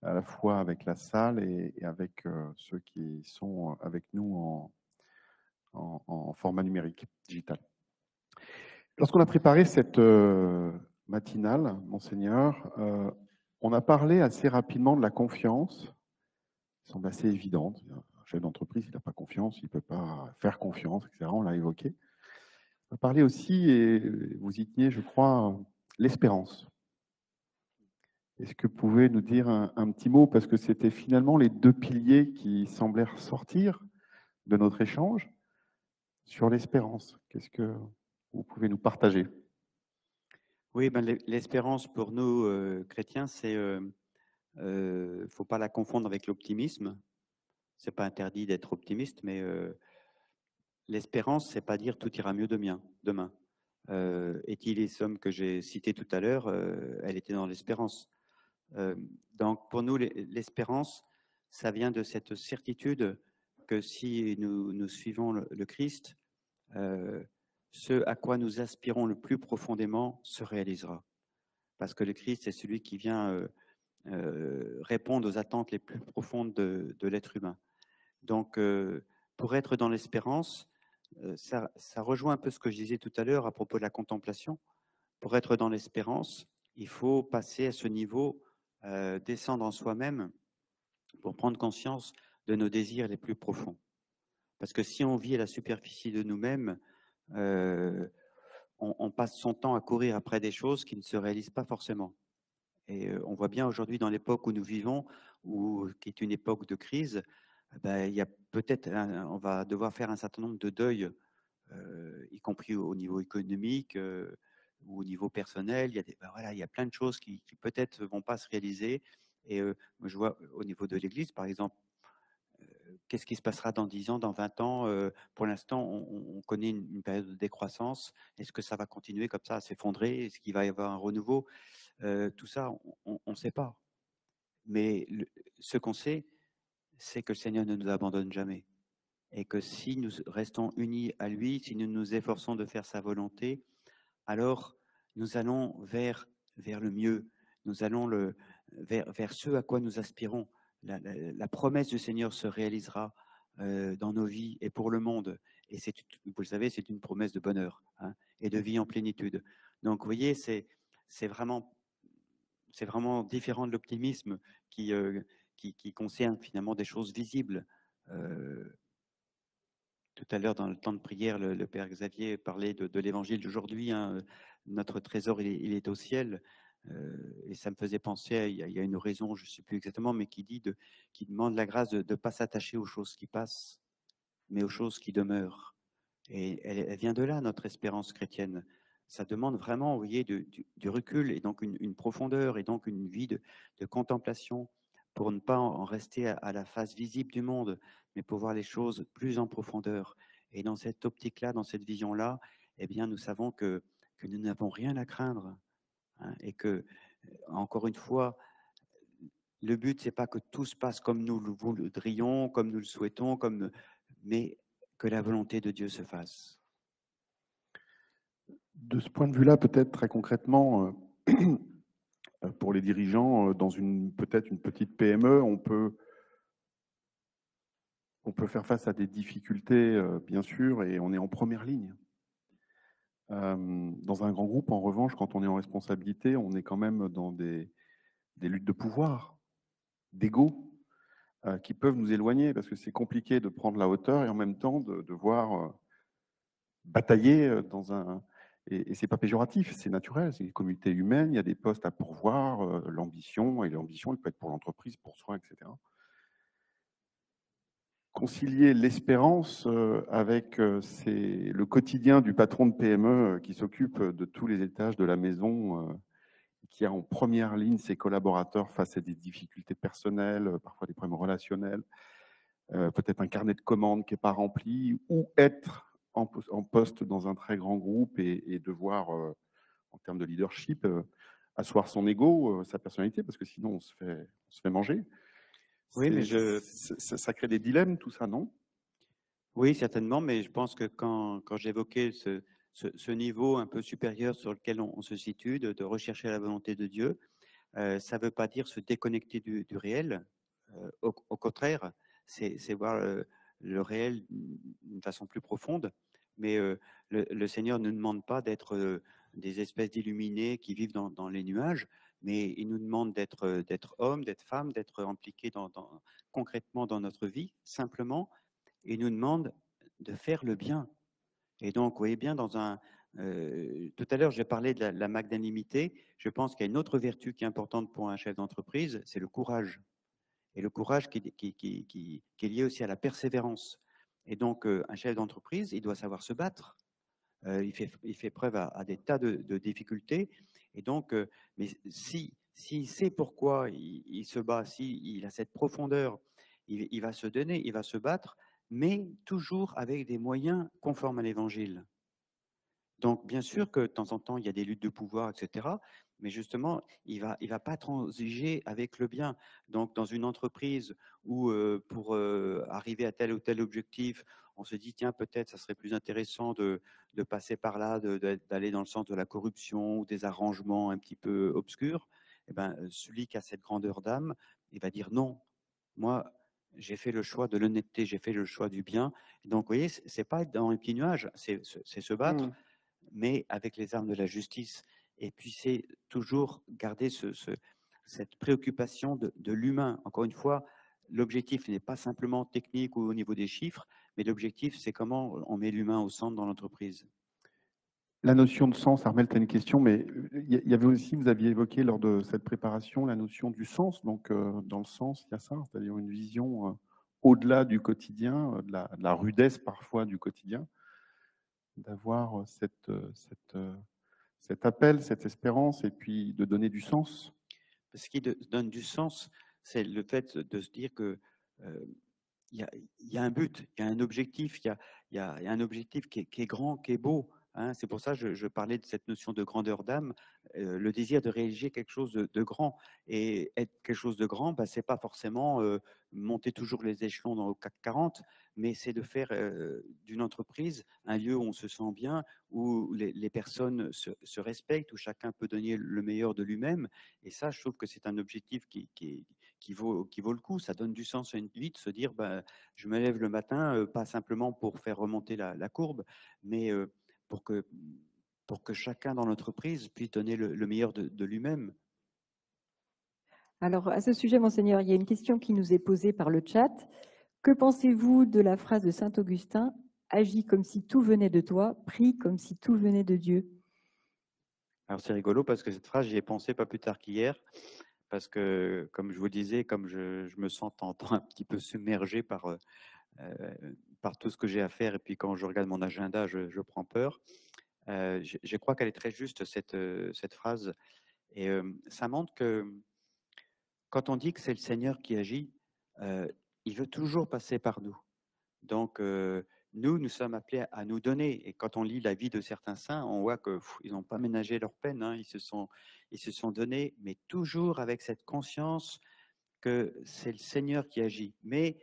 à la fois avec la salle et avec ceux qui sont avec nous en format numérique, digital. Lorsqu'on a préparé cette matinale, Monseigneur, on a parlé assez rapidement de la confiance, qui semble assez évidente. Un chef d'entreprise, il n'a pas confiance, il ne peut pas faire confiance, etc. On l'a évoqué. On a parlé aussi, et vous y teniez, je crois, l'espérance. Est-ce que vous pouvez nous dire un petit mot, parce que c'était finalement les deux piliers qui semblaient ressortir de notre échange sur l'espérance. Qu'est-ce que vous pouvez nous partager? Oui, ben, l'espérance pour nous chrétiens, c'est faut pas la confondre avec l'optimisme. C'est pas interdit d'être optimiste, mais l'espérance, c'est pas dire tout ira mieux demain. Etty les sommes que j'ai citées tout à l'heure, elle était dans l'espérance. Donc pour nous, l'espérance, ça vient de cette certitude que si nous suivons le Christ, ce à quoi nous aspirons le plus profondément se réalisera. Parce que le Christ est celui qui vient répondre aux attentes les plus profondes de l'être humain. Donc, pour être dans l'espérance, ça rejoint un peu ce que je disais tout à l'heure à propos de la contemplation. Pour être dans l'espérance, il faut passer à ce niveau, descendre en soi-même pour prendre conscience de nos désirs les plus profonds. Parce que si on vit à la superficie de nous-mêmes, on passe son temps à courir après des choses qui ne se réalisent pas forcément. Et on voit bien aujourd'hui dans l'époque où nous vivons, qui est une époque de crise, il y a peut-être, on va devoir faire un certain nombre de deuils, y compris au niveau économique ou au niveau personnel. Il y a voilà, il y a plein de choses qui peut-être vont pas se réaliser. Et moi, je vois au niveau de l'Église, par exemple, qu'est-ce qui se passera dans 10 ans, dans 20 ans? Pour l'instant, on connaît une période de décroissance. Est-ce que ça va continuer comme ça à s'effondrer? Est-ce qu'il va y avoir un renouveau? Tout ça, on ne sait pas. Mais ce qu'on sait, c'est que le Seigneur ne nous abandonne jamais. Et que si nous restons unis à lui, si nous nous efforçons de faire sa volonté, alors nous allons vers le mieux. Nous allons vers ce à quoi nous aspirons. La promesse du Seigneur se réalisera dans nos vies et pour le monde. Et vous le savez, c'est une promesse de bonheur, hein, et de vie en plénitude. Donc, vous voyez, c'est vraiment différent de l'optimisme qui concerne finalement des choses visibles. Tout à l'heure, dans le temps de prière, le Père Xavier parlait de l'évangile d'aujourd'hui, hein. Notre trésor, il est au ciel. Et ça me faisait penser, il y a une raison, je ne sais plus exactement, mais qui demande la grâce de ne pas s'attacher aux choses qui passent, mais aux choses qui demeurent. Et elle vient de là, notre espérance chrétienne. Ça demande vraiment, vous voyez, du recul et donc une profondeur et donc une vie de contemplation pour ne pas en rester à la face visible du monde, mais pour voir les choses plus en profondeur. Et dans cette optique-là, dans cette vision-là, eh bien, nous savons que nous n'avons rien à craindre, hein, et que, encore une fois, le but, c'est pas que tout se passe comme nous le voudrions, comme nous le souhaitons, mais que la volonté de Dieu se fasse. De ce point de vue-là, peut-être très concrètement, pour les dirigeants, dans peut-être une petite PME, on peut faire face à des difficultés, bien sûr, et on est en première ligne. Dans un grand groupe, en revanche, quand on est en responsabilité, on est quand même dans des luttes de pouvoir, d'ego, qui peuvent nous éloigner, parce que c'est compliqué de prendre la hauteur et en même temps de devoir batailler dans un... Et c'est pas péjoratif, c'est naturel, c'est une communauté humaine, il y a des postes à pourvoir, l'ambition, et l'ambition, elle peut être pour l'entreprise, pour soi, etc. Concilier l'espérance avec le quotidien du patron de PME qui s'occupe de tous les étages de la maison, qui a en première ligne ses collaborateurs face à des difficultés personnelles, parfois des problèmes relationnels, peut-être un carnet de commandes qui n'est pas rempli, ou être en poste dans un très grand groupe et devoir, en termes de leadership, asseoir son ego, sa personnalité, parce que sinon on se fait manger. Oui, mais ça crée des dilemmes, tout ça, non? Oui, certainement, mais je pense que quand j'évoquais ce niveau un peu supérieur sur lequel on se situe, de rechercher la volonté de Dieu, ça ne veut pas dire se déconnecter du réel. Au contraire, c'est voir le réel d'une façon plus profonde. Mais le Seigneur ne nous demande pas d'être des espèces d'illuminés qui vivent dans les nuages, mais il nous demande d'être hommes, d'être femmes, d'être impliqués concrètement dans notre vie, simplement. Et il nous demande de faire le bien. Et donc, vous voyez bien, tout à l'heure, j'ai parlé de la magnanimité. Je pense qu'il y a une autre vertu qui est importante pour un chef d'entreprise, c'est le courage. Et le courage qui est lié aussi à la persévérance. Et donc, un chef d'entreprise, il doit savoir se battre. Il fait preuve à des tas de difficultés. Et donc, mais s'il sait pourquoi il se bat, s'il a cette profondeur, il va se donner, il va se battre, mais toujours avec des moyens conformes à l'Évangile. Donc, bien sûr que de temps en temps, il y a des luttes de pouvoir, etc. Mais justement, il va pas transiger avec le bien. Donc, dans une entreprise où, pour arriver à tel ou tel objectif, on se dit, tiens, peut-être ça serait plus intéressant de passer par là, d'aller dans le sens de la corruption ou des arrangements un petit peu obscurs. Eh ben, celui qui a cette grandeur d'âme, il va dire non. Moi, j'ai fait le choix de l'honnêteté, j'ai fait le choix du bien. Donc, vous voyez, c'est pas être dans les petits nuages, c'est se battre, mais avec les armes de la justice. Et puis, c'est toujours garder cette préoccupation de l'humain. Encore une fois, l'objectif n'est pas simplement technique ou au niveau des chiffres, mais l'objectif, c'est comment on met l'humain au centre dans l'entreprise. La notion de sens, Armel, tu as une question, mais il y avait aussi, vous aviez évoqué lors de cette préparation la notion du sens. Donc, dans le sens, il y a ça, c'est-à-dire une vision au-delà du quotidien, de la rudesse parfois du quotidien, d'avoir cet appel, cette espérance, et puis de donner du sens. Ce qui donne du sens, c'est le fait de se dire que il y a un but, il y a un objectif, il y a un objectif qui est grand, qui est beau. Hein. C'est pour ça que je parlais de cette notion de grandeur d'âme, le désir de réaliser quelque chose de grand. Et être quelque chose de grand, bah, ce n'est pas forcément monter toujours les échelons dans le CAC 40, mais c'est de faire d'une entreprise un lieu où on se sent bien, où les personnes se respectent, où chacun peut donner le meilleur de lui-même. Et ça, je trouve que c'est un objectif qui vaut le coup. Ça donne du sens à une vie de se dire, ben, je me lève le matin, pas simplement pour faire remonter la courbe, mais pour que chacun dans l'entreprise puisse donner le meilleur de lui-même. Alors, à ce sujet, Monseigneur, il y a une question qui nous est posée par le chat. Que pensez-vous de la phrase de saint Augustin « Agis comme si tout venait de toi, prie comme si tout venait de Dieu ». Alors c'est rigolo parce que cette phrase, j'y ai pensé pas plus tard qu'hier, parce que, comme je vous disais, comme je me sens en temps un petit peu submergé par tout ce que j'ai à faire, et puis quand je regarde mon agenda, je prends peur. Je crois qu'elle est très juste, cette phrase. Et ça montre que quand on dit que c'est le Seigneur qui agit, il veut toujours passer par nous. Donc, nous sommes appelés à nous donner. Et quand on lit la vie de certains saints, on voit qu'ils n'ont pas ménagé leur peine. Hein. Ils se sont donnés, mais toujours avec cette conscience que c'est le Seigneur qui agit. Mais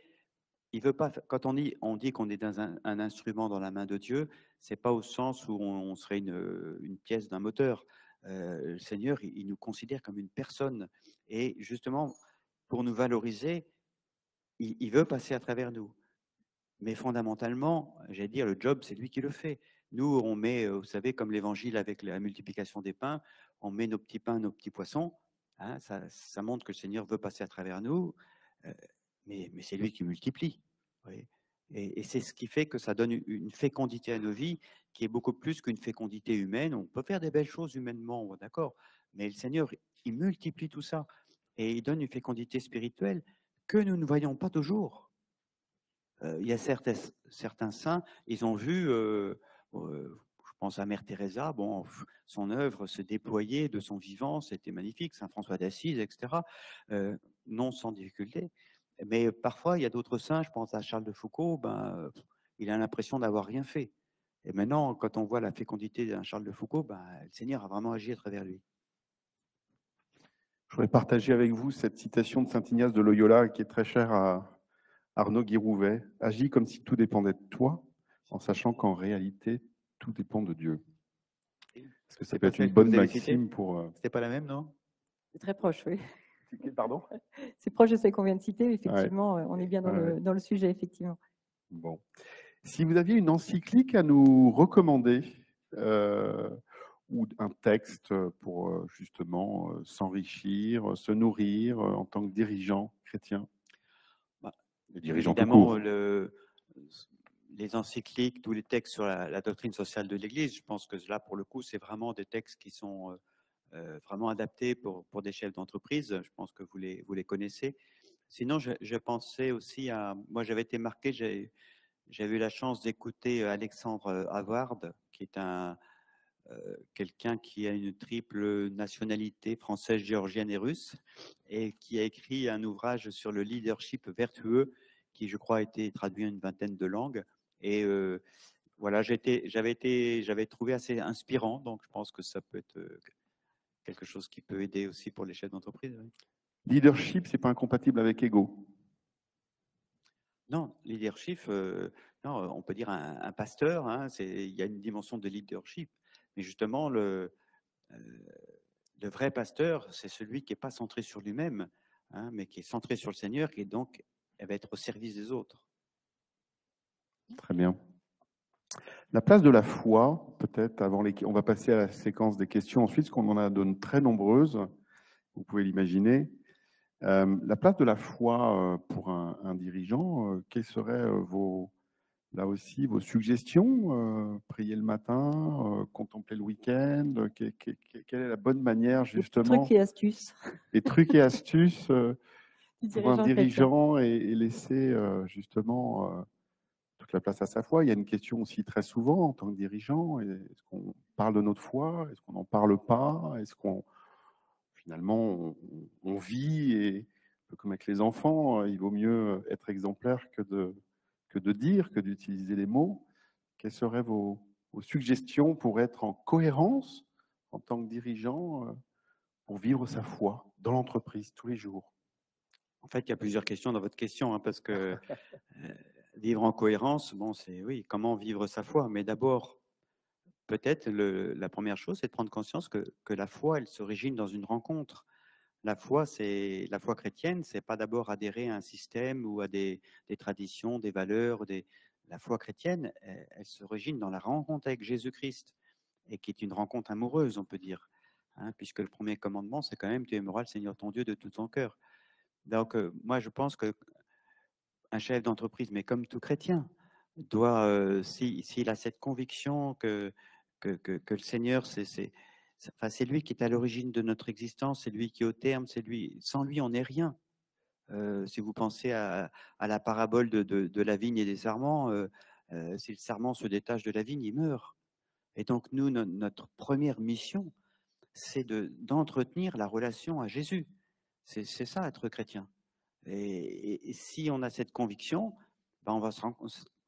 il veut pas. Quand on dit qu'on est dans un instrument dans la main de Dieu, c'est pas au sens où on serait une pièce d'un moteur. Le Seigneur, il nous considère comme une personne. Et justement, pour nous valoriser, il veut passer à travers nous. Mais fondamentalement, j'allais dire, le job, c'est lui qui le fait. Nous, on met, vous savez, comme l'évangile avec la multiplication des pains, on met nos petits pains, nos petits poissons. Hein, ça montre que le Seigneur veut passer à travers nous, mais c'est lui qui multiplie. Oui. Et c'est ce qui fait que ça donne une fécondité à nos vies qui est beaucoup plus qu'une fécondité humaine. On peut faire des belles choses humainement, d'accord, mais le Seigneur, il multiplie tout ça et il donne une fécondité spirituelle que nous ne voyons pas toujours. Il y a certains saints, ils ont vu, je pense à Mère Teresa, bon, son œuvre se déployer de son vivant, c'était magnifique, Saint François d'Assise, etc., non sans difficulté. Mais parfois, il y a d'autres saints, je pense à Charles de Foucauld, ben, il a l'impression d'avoir rien fait. Et maintenant, quand on voit la fécondité d'un Charles de Foucauld, ben, le Seigneur a vraiment agi à travers lui. Je voudrais partager avec vous cette citation de saint Ignace de Loyola qui est très chère à Arnaud Guirouvet. « Agis comme si tout dépendait de toi, en sachant qu'en réalité, tout dépend de Dieu. » Est-ce que ça peut être une bonne maxime pour… C'était pas la même, non? C'est très proche, oui. Pardon? C'est proche de celle qu'on vient de citer, effectivement, Ouais. on est bien dans le sujet, effectivement. Bon. Si vous aviez une encyclique à nous recommander, ou un texte pour justement s'enrichir, se nourrir en tant que dirigeant chrétien, dirigeant tout court. Les encycliques, tous les textes sur la doctrine sociale de l'Église, je pense que là, pour le coup, c'est vraiment des textes qui sont vraiment adaptés pour des chefs d'entreprise. Je pense que vous les connaissez. Sinon, je pensais aussi à… Moi, j'avais été marqué, j'avais eu la chance d'écouter Alexandre Havard, qui est quelqu'un qui a une triple nationalité française, géorgienne et russe, et qui a écrit un ouvrage sur le leadership vertueux, qui, je crois, a été traduit en une vingtaine de langues. Et voilà, j'avais trouvé assez inspirant, donc je pense que ça peut être quelque chose qui peut aider aussi pour les chefs d'entreprise. Oui. Leadership, c'est pas incompatible avec ego? Non, leadership, non, on peut dire un pasteur, hein, il y a une dimension de leadership. Mais justement, le vrai pasteur, c'est celui qui n'est pas centré sur lui-même, hein, mais qui est centré sur le Seigneur, et donc elle va être au service des autres. Très bien. La place de la foi, peut-être, on va passer à la séquence des questions ensuite, parce qu'on en a de très nombreuses, vous pouvez l'imaginer. La place de la foi pour un dirigeant, quelles seraient vos là aussi, vos suggestions, prier le matin, contempler le week-end, quelle est la bonne manière Des justement, trucs et astuces les trucs et astuces du pour un dirigeant chrétien. dirigeant et laisser justement toute la place à sa foi. Il y a une question aussi très souvent en tant que dirigeant, est-ce qu'on parle de notre foi? Est-ce qu'on n'en parle pas? Est-ce qu'on finalement on vit et un peu comme avec les enfants, il vaut mieux être exemplaire que de dire, que d'utiliser les mots. Quelles seraient vos suggestions pour être en cohérence en tant que dirigeant, pour vivre sa foi dans l'entreprise tous les jours? En fait, il y a plusieurs questions dans votre question, hein, parce que vivre en cohérence, bon, c'est oui, comment vivre sa foi. Mais d'abord, peut-être la première chose, c'est de prendre conscience que la foi, elle s'origine dans une rencontre. La foi, c'est la foi chrétienne, c'est pas d'abord adhérer à un système ou à des traditions, des valeurs. La foi chrétienne, elle s'origine dans la rencontre avec Jésus-Christ, et qui est une rencontre amoureuse, on peut dire, hein, puisque le premier commandement, c'est quand même tu aimeras le Seigneur ton Dieu de tout ton cœur. Donc, moi, je pense que un chef d'entreprise, mais comme tout chrétien, doit, s'il a cette conviction que le Seigneur, enfin, c'est lui qui est à l'origine de notre existence, c'est lui qui est au terme, c'est lui. Sans lui, on n'est rien. Si vous pensez à la parabole de la vigne et des sarments, si le sarment se détache de la vigne, il meurt. Et donc, nous, notre première mission, c'est d'entretenir la relation à Jésus. C'est ça, être chrétien. Et si on a cette conviction, ben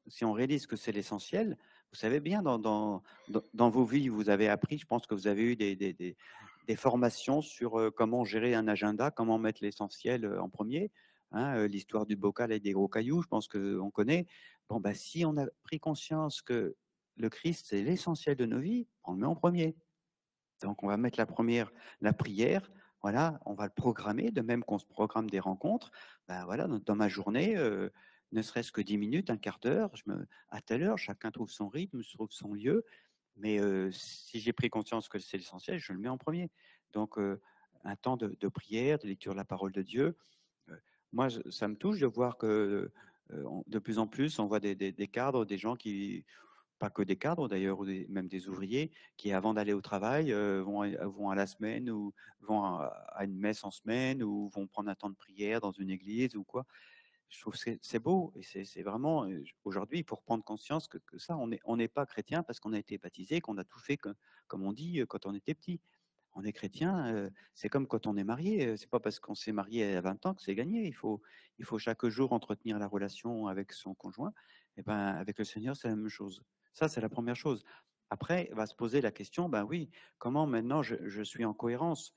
si on réalise que c'est l'essentiel, vous savez bien, dans vos vies, vous avez appris, je pense que vous avez eu des formations sur comment gérer un agenda, comment mettre l'essentiel en premier, hein, l'histoire du bocal et des gros cailloux, je pense qu'on connaît. Bon, ben, si on a pris conscience que le Christ, c'est l'essentiel de nos vies, on le met en premier. Donc, on va mettre la prière, voilà, on va le programmer, de même qu'on se programme des rencontres. Ben voilà, dans ma journée, ne serait-ce que 10 minutes, un quart d'heure, à telle heure, chacun trouve son rythme, trouve son lieu. Mais si j'ai pris conscience que c'est l'essentiel, je le mets en premier. Donc, un temps de prière, de lecture de la parole de Dieu. Euh, Moi, ça me touche de voir que de plus en plus, on voit des cadres, des gens qui, pas que des cadres d'ailleurs, ou même des ouvriers, qui avant d'aller au travail vont à la semaine ou vont à une messe en semaine ou vont prendre un temps de prière dans une église ou quoi. Je trouve que c'est beau et c'est vraiment, aujourd'hui, il faut reprendre conscience que ça, on n'est pas chrétien parce qu'on a été baptisé, qu'on a tout fait, comme on dit, quand on était petit. On est chrétien, c'est comme quand on est marié. C'est pas parce qu'on s'est marié à 20 ans que c'est gagné. Il faut chaque jour entretenir la relation avec son conjoint. Et ben, avec le Seigneur, c'est la même chose. Ça, c'est la première chose. Après, va se poser la question, ben oui, comment maintenant je suis en cohérence?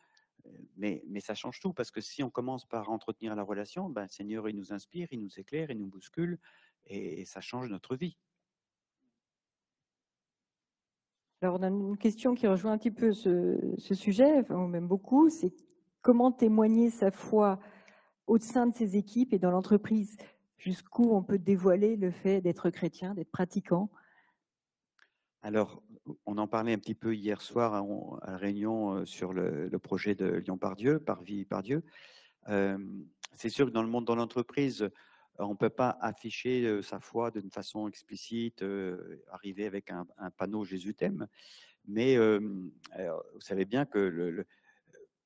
Mais ça change tout, parce que si on commence par entretenir la relation, ben, le Seigneur, il nous inspire, il nous éclaire, il nous bouscule, et ça change notre vie. Alors, on a une question qui rejoint un petit peu ce sujet, enfin, on m'aime beaucoup, c'est comment témoigner sa foi au sein de ses équipes et dans l'entreprise, jusqu'où on peut dévoiler le fait d'être chrétien, d'être pratiquant. Alors, on en parlait un petit peu hier soir à la réunion sur le projet de Lyon par Dieu, par vie par Dieu. C'est sûr que dans le monde, dans l'entreprise, on ne peut pas afficher sa foi d'une façon explicite, arriver avec un panneau Jésus t'aime. Mais vous savez bien que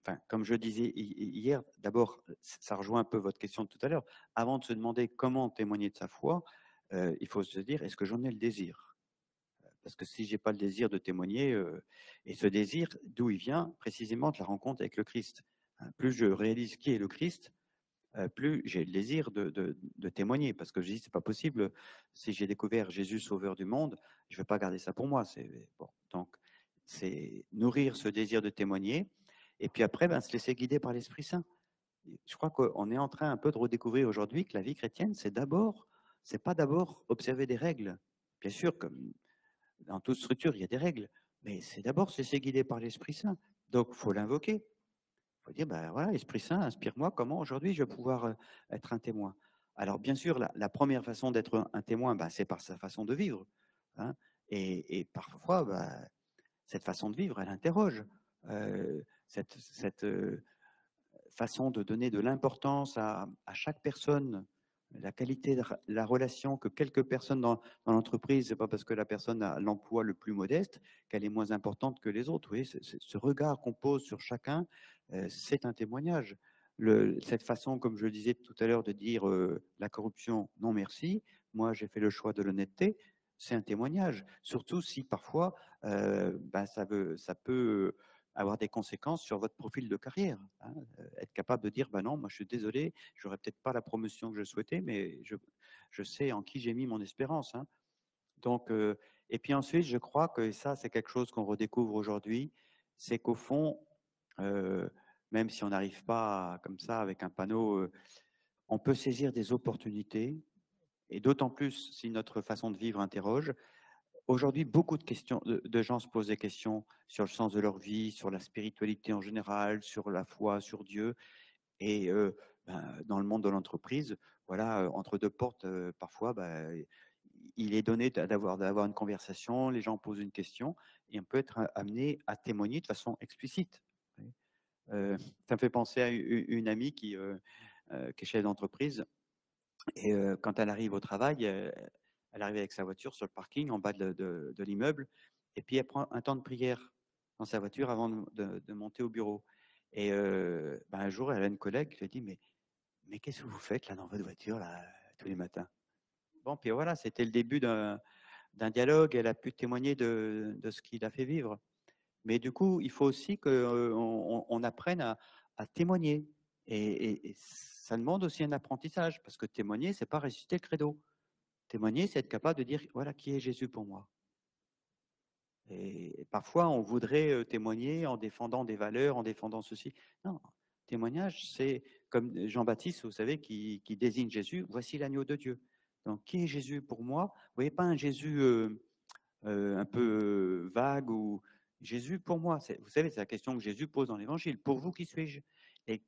enfin, comme je disais hier, d'abord, ça rejoint un peu votre question de tout à l'heure. Avant de se demander comment témoigner de sa foi, il faut se dire, est-ce que j'en ai le désir? Parce que si j'ai pas le désir de témoigner, et ce désir, d'où il vient? Précisément de la rencontre avec le Christ. Hein, plus je réalise qui est le Christ, plus j'ai le désir de témoigner. Parce que je dis, c'est pas possible. Si j'ai découvert Jésus sauveur du monde, je vais pas garder ça pour moi. Bon. Donc, c'est nourrir ce désir de témoigner. Et puis après, ben, se laisser guider par l'Esprit Saint. Je crois qu'on est en train un peu de redécouvrir aujourd'hui que la vie chrétienne, c'est pas d'abord observer des règles. Bien sûr, comme dans toute structure, il y a des règles, mais c'est d'abord se laisser guider par l'Esprit Saint. Donc, faut l'invoquer. Faut dire, ben voilà, Esprit Saint, inspire-moi, comment aujourd'hui je vais pouvoir être un témoin. Alors, bien sûr, la première façon d'être un témoin, ben, c'est par sa façon de vivre. Hein, et parfois, ben, cette façon de vivre, elle interroge. Cette façon de donner de l'importance à chaque personne la qualité de la relation que quelques personnes dans l'entreprise, c'est pas parce que la personne a l'emploi le plus modeste qu'elle est moins importante que les autres. Vous voyez, ce regard qu'on pose sur chacun, c'est un témoignage. Cette façon, comme je le disais tout à l'heure, de dire la corruption, non merci, moi j'ai fait le choix de l'honnêteté, c'est un témoignage. Surtout si parfois ça peut avoir des conséquences sur votre profil de carrière. Hein. Être capable de dire, non, moi je suis désolé, j'aurais peut-être pas la promotion que je souhaitais, mais je sais en qui j'ai mis mon espérance. Hein. Donc, et puis ensuite, je crois que ça, c'est quelque chose qu'on redécouvre aujourd'hui, c'est qu'au fond, même si on n'arrive pas comme ça avec un panneau, on peut saisir des opportunités, et d'autant plus si notre façon de vivre interroge. Aujourd'hui, beaucoup de gens se posent des questions sur le sens de leur vie, sur la spiritualité en général, sur la foi, sur Dieu. Et dans le monde de l'entreprise, voilà, entre deux portes, parfois, il est donné d'avoir une conversation, les gens posent une question, et on peut être amené à témoigner de façon explicite. Ça me fait penser à une amie qui est chef d'entreprise, et quand elle arrive au travail, elle arrive avec sa voiture sur le parking en bas de l'immeuble, et puis elle prend un temps de prière dans sa voiture avant de monter au bureau. Et un jour, elle a une collègue qui lui a dit, mais qu'est-ce que vous faites là dans votre voiture là, tous les matins? Bon, puis voilà, c'était le début d'un dialogue. Elle a pu témoigner de ce qu'il a fait vivre. Mais du coup, il faut aussi qu'on apprenne à témoigner. Et ça demande aussi un apprentissage, parce que témoigner, c'est pas réciter le credo. Témoigner, c'est être capable de dire, voilà, qui est Jésus pour moi. Et parfois, on voudrait témoigner en défendant des valeurs, en défendant ceci. Non, témoignage, c'est comme Jean-Baptiste, vous savez, qui désigne Jésus, voici l'agneau de Dieu. Donc, qui est Jésus pour moi? Vous voyez, pas un Jésus un peu vague, ou Jésus pour moi. Vous savez, c'est la question que Jésus pose dans l'Évangile. Pour vous, qui suis-je? Et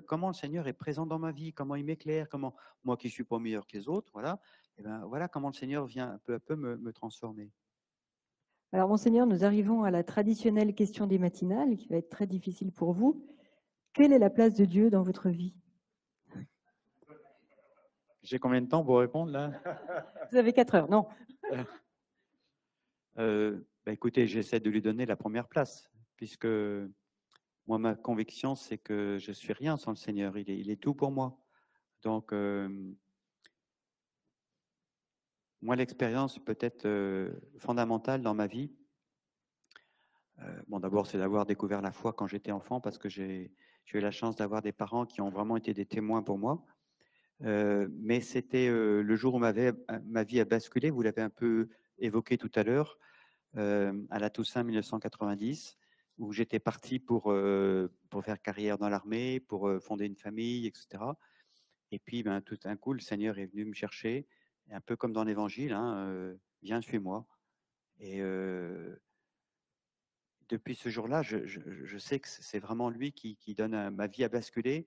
comment le Seigneur est présent dans ma vie? Comment il m'éclaire? Comment moi qui suis pas meilleur que les autres, voilà. Et voilà comment le Seigneur vient peu à peu me transformer. Alors, Monseigneur, nous arrivons à la traditionnelle question des matinales, qui va être très difficile pour vous. Quelle est la place de Dieu dans votre vie? J'ai combien de temps pour répondre là? Vous avez 4 heures, non? Écoutez, j'essaie de lui donner la première place, puisque moi, ma conviction, c'est que je suis rien sans le Seigneur. Il est tout pour moi. Donc, moi, l'expérience peut-être fondamentale dans ma vie, d'abord, c'est d'avoir découvert la foi quand j'étais enfant, parce que j'ai eu la chance d'avoir des parents qui ont vraiment été des témoins pour moi. Mais c'était le jour où ma vie a basculé, vous l'avez un peu évoqué tout à l'heure, à la Toussaint 1990, où j'étais parti pour faire carrière dans l'armée, pour fonder une famille, etc. Et puis, tout d'un coup, le Seigneur est venu me chercher, un peu comme dans l'Évangile, hein, viens, suis-moi. Et depuis ce jour-là, je sais que c'est vraiment lui qui donne ma vie à basculer.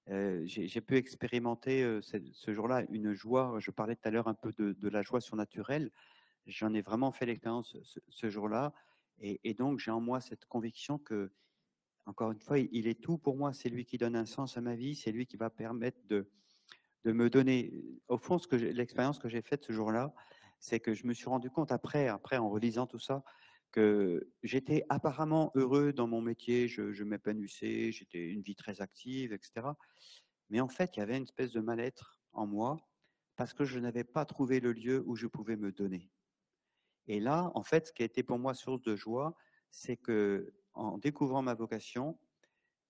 J'ai pu expérimenter ce jour-là une joie. Je parlais tout à l'heure un peu de la joie surnaturelle. J'en ai vraiment fait l'expérience ce jour-là. Et donc, j'ai en moi cette conviction que, encore une fois, il est tout pour moi. C'est lui qui donne un sens à ma vie. C'est lui qui va permettre de me donner. Au fond, l'expérience que j'ai faite ce jour-là, c'est que je me suis rendu compte après en relisant tout ça, que j'étais apparemment heureux dans mon métier. Je m'épanouissais, j'étais une vie très active, etc. Mais en fait, il y avait une espèce de mal-être en moi parce que je n'avais pas trouvé le lieu où je pouvais me donner. Et là, en fait, ce qui a été pour moi source de joie, c'est que en découvrant ma vocation,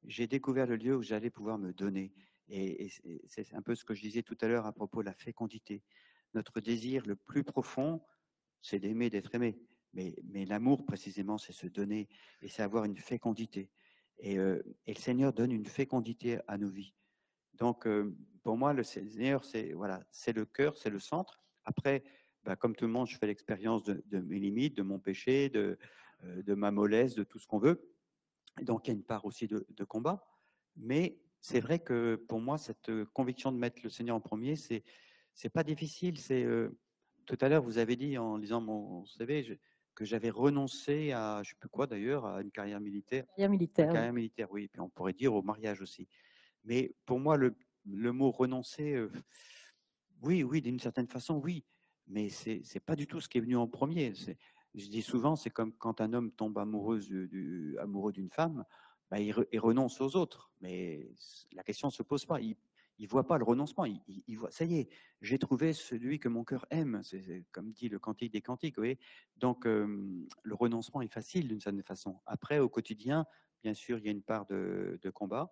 j'ai découvert le lieu où j'allais pouvoir me donner. Et c'est un peu ce que je disais tout à l'heure à propos de la fécondité. Notre désir le plus profond, c'est d'aimer, d'être aimé. Mais l'amour, précisément, c'est se donner et c'est avoir une fécondité. Et le Seigneur donne une fécondité à nos vies. Donc, pour moi, le Seigneur, c'est le cœur, c'est le centre. Après, comme tout le monde, je fais l'expérience de mes limites, de mon péché, de ma mollesse, de tout ce qu'on veut. Et donc, il y a une part aussi de combat. Mais c'est vrai que pour moi, cette conviction de mettre le Seigneur en premier, c'est pas difficile. Tout à l'heure, vous avez dit en lisant mon CV que j'avais renoncé à, je sais plus quoi d'ailleurs, à une carrière militaire. Carrière militaire. Carrière militaire, oui. Puis on pourrait dire au mariage aussi. Mais pour moi, le mot renoncer, Oui, oui, d'une certaine façon, oui. Mais c'est pas du tout ce qui est venu en premier. Je dis souvent, c'est comme quand un homme tombe amoureux d'une femme, bah, il renonce aux autres. Mais la question ne se pose pas. Il voit pas le renoncement. Il voit, ça y est, j'ai trouvé celui que mon cœur aime. C'est comme dit le Cantique des Cantiques. Vous voyez. Donc, le renoncement est facile d'une certaine façon. Après, au quotidien, bien sûr, il y a une part de combat.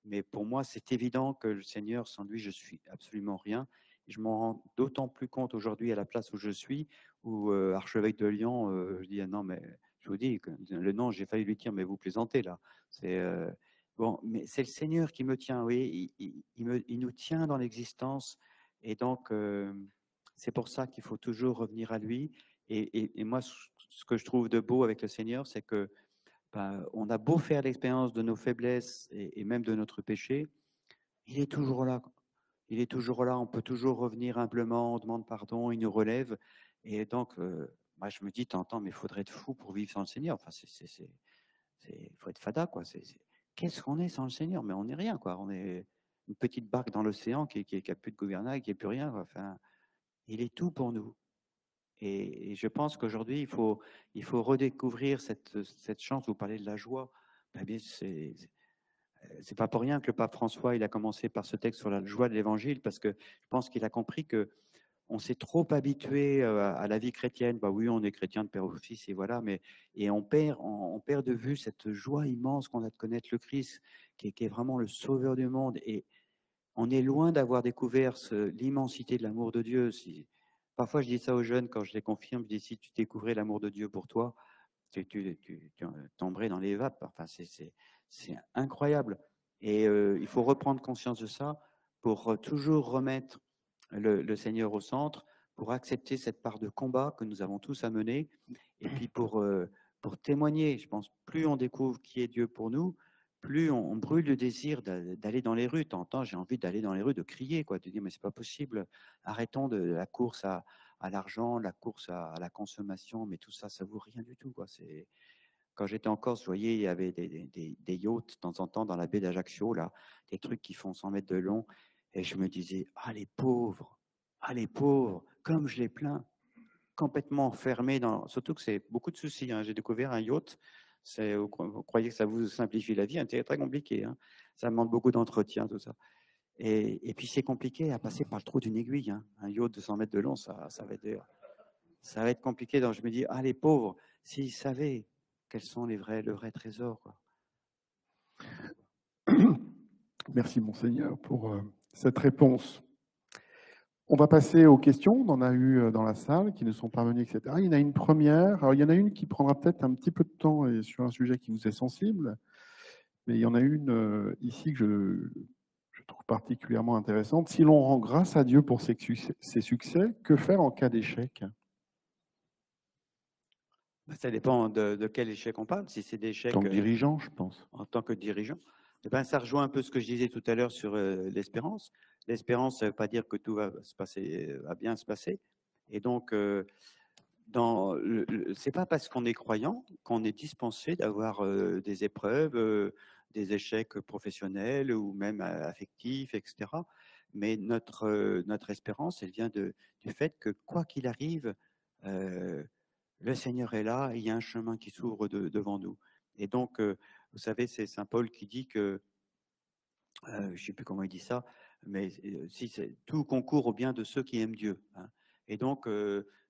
Mais pour moi, c'est évident que le Seigneur, sans lui, je suis absolument rien. Et je m'en rends d'autant plus compte aujourd'hui à la place où je suis, où archevêque de Lyon, je dis ah non, mais je vous dis, le nom, j'ai failli lui dire, mais vous plaisantez là. C'est bon, mais c'est le Seigneur qui me tient, oui, il nous tient dans l'existence. Et donc, c'est pour ça qu'il faut toujours revenir à lui. Et moi, ce que je trouve de beau avec le Seigneur, c'est que on a beau faire l'expérience de nos faiblesses et même de notre péché, il est toujours là. Il est toujours là, on peut toujours revenir humblement, on demande pardon, il nous relève. Et donc, moi, je me dis, t'entends, mais il faudrait être fou pour vivre sans le Seigneur. Enfin, il faut être fada, quoi. Qu'est-ce qu'on est sans le Seigneur? Mais on n'est rien, quoi. On est une petite barque dans l'océan qui n'a plus de gouvernail, qui n'est plus rien, quoi. Enfin, il est tout pour nous. Et je pense qu'aujourd'hui, il faut redécouvrir cette chance. Vous parlez de la joie. Ben bien, c'est pas pour rien que le pape François, il a commencé par ce texte sur la joie de l'évangile, parce que je pense qu'il a compris que on s'est trop habitué à la vie chrétienne. Bah oui, on est chrétien de père au fils, et voilà, mais et on perd de vue cette joie immense qu'on a de connaître le Christ, qui est vraiment le sauveur du monde. Et on est loin d'avoir découvert l'immensité de l'amour de Dieu. Parfois, je dis ça aux jeunes quand je les confirme, je dis si tu découvrais l'amour de Dieu pour toi, tu tomberais dans les vapes. Enfin, c'est incroyable. Et il faut reprendre conscience de ça pour toujours remettre le Seigneur au centre, pour accepter cette part de combat que nous avons tous à mener, et puis pour témoigner. Je pense, plus on découvre qui est Dieu pour nous, plus on brûle le désir d'aller dans les rues. T'entends, j'ai envie d'aller dans les rues, de crier, quoi, de dire mais c'est pas possible. Arrêtons de la course à l'argent, la course à la consommation, mais tout ça, ça vaut rien du tout, quoi. Quand j'étais en Corse, vous voyez, il y avait des yachts de temps en temps dans la baie d'Ajaccio, là, des trucs qui font 100 mètres de long, et je me disais ah les pauvres, comme je les plains, complètement enfermés surtout que c'est beaucoup de soucis, hein. J'ai découvert un yacht. Vous croyez que ça vous simplifie la vie? C'est très compliqué, hein. Ça demande beaucoup d'entretien, tout ça. Et puis c'est compliqué à passer par le trou d'une aiguille, hein. Un yacht de 100 mètres de long, ça va être compliqué. Donc je me dis, ah les pauvres, s'ils savaient quels sont le vrai trésor, quoi. Merci Monseigneur pour cette réponse. On va passer aux questions. On en a eu dans la salle qui nous sont parvenues, etc. Il y en a une première. Alors, il y en a une qui prendra peut-être un petit peu de temps et sur un sujet qui vous est sensible. Mais il y en a une ici que je trouve particulièrement intéressante. Si l'on rend grâce à Dieu pour ses succès, que faire en cas d'échec? Ça dépend de quel échec on parle. Si c'est des échecs En tant que dirigeant, je pense. En tant que dirigeant. Ça rejoint un peu ce que je disais tout à l'heure sur l'espérance. L'espérance, ça ne veut pas dire que tout va bien se passer. Et donc, c'est pas parce qu'on est croyant qu'on est dispensé d'avoir des épreuves, des échecs professionnels ou même affectifs, etc. Mais notre espérance, elle vient du fait que quoi qu'il arrive, le Seigneur est là, et il y a un chemin qui s'ouvre devant nous. Et donc, vous savez, c'est Saint Paul qui dit que, je ne sais plus comment il dit ça, mais si tout concourt au bien de ceux qui aiment Dieu, hein. Et donc,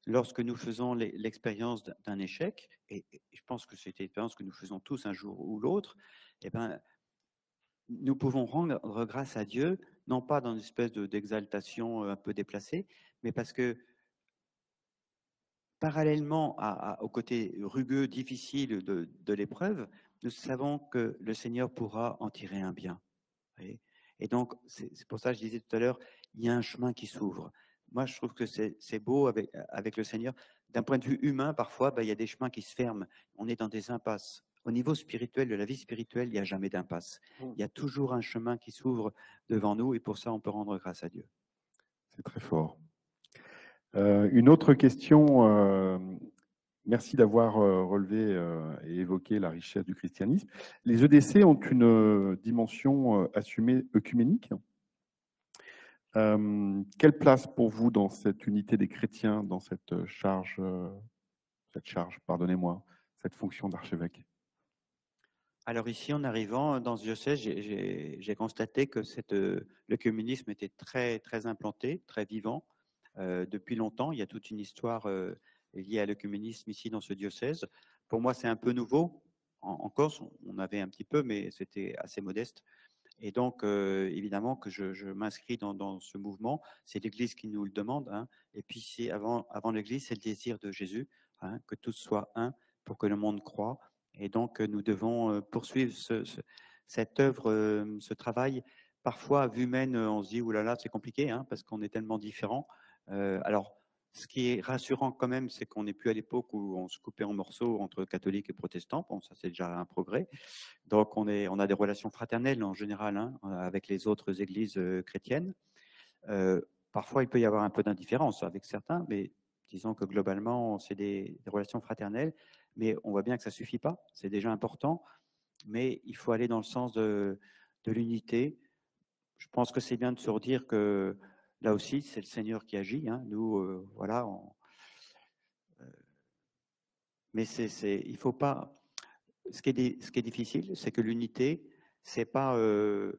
lorsque nous faisons l'expérience d'un échec, et je pense que c'est une expérience que nous faisons tous un jour ou l'autre, eh ben, nous pouvons rendre grâce à Dieu, non pas dans une espèce d'exaltation un peu déplacée, mais parce que parallèlement au côté rugueux, difficile de l'épreuve, nous savons que le Seigneur pourra en tirer un bien. Voyez. Et donc, c'est pour ça que je disais tout à l'heure, il y a un chemin qui s'ouvre. Moi, je trouve que c'est beau avec le Seigneur. D'un point de vue humain, parfois, il y a des chemins qui se ferment. On est dans des impasses. Au niveau spirituel, de la vie spirituelle, il n'y a jamais d'impasse. Il y a toujours un chemin qui s'ouvre devant nous, et pour ça, on peut rendre grâce à Dieu. C'est très fort. Une autre question, merci d'avoir relevé et évoqué la richesse du christianisme. Les EDC ont une dimension assumée œcuménique. Quelle place pour vous dans cette unité des chrétiens, dans cette charge, pardonnez-moi, cette fonction d'archevêque? Alors ici, en arrivant dans ce diocèse, j'ai constaté que l'œcuménisme était très, très implanté, très vivant depuis longtemps. Il y a toute une histoire liée à l'œcuménisme ici dans ce diocèse. Pour moi, c'est un peu nouveau. En Corse, on avait un petit peu, mais c'était assez modeste. Et donc, évidemment, que je m'inscris dans ce mouvement. C'est l'Église qui nous le demande. Hein. Et puis, avant l'Église, c'est le désir de Jésus, hein, que tous soient un pour que le monde croie. Et donc, nous devons poursuivre cette œuvre, ce travail. Parfois, à vue humaine, on se dit, oulala, c'est compliqué, hein, parce qu'on est tellement différents. Alors, ce qui est rassurant quand même, c'est qu'on n'est plus à l'époque où on se coupait en morceaux entre catholiques et protestants. Bon, ça, c'est déjà un progrès. Donc, on a des relations fraternelles en général, hein, avec les autres églises chrétiennes. Parfois, il peut y avoir un peu d'indifférence avec certains, mais disons que globalement, c'est des relations fraternelles. Mais on voit bien que ça ne suffit pas. C'est déjà important, mais il faut aller dans le sens de l'unité. Je pense que c'est bien de se redire que là aussi, c'est le Seigneur qui agit. Hein. Nous, voilà. Mais il faut pas. Ce qui est difficile, c'est que l'unité, c'est pas le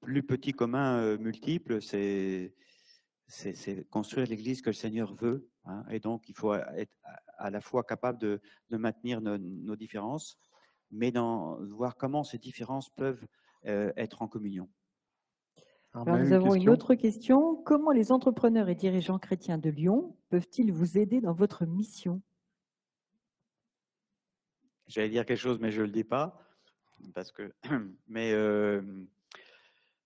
plus petit commun multiple, c'est construire l'Église que le Seigneur veut. Hein, et donc, il faut être à la fois capable de maintenir nos différences, mais voir comment ces différences peuvent être en communion. Alors, nous avons une autre question. Comment les entrepreneurs et dirigeants chrétiens de Lyon peuvent-ils vous aider dans votre mission? J'allais dire quelque chose, mais je ne le dis pas. Parce que, mais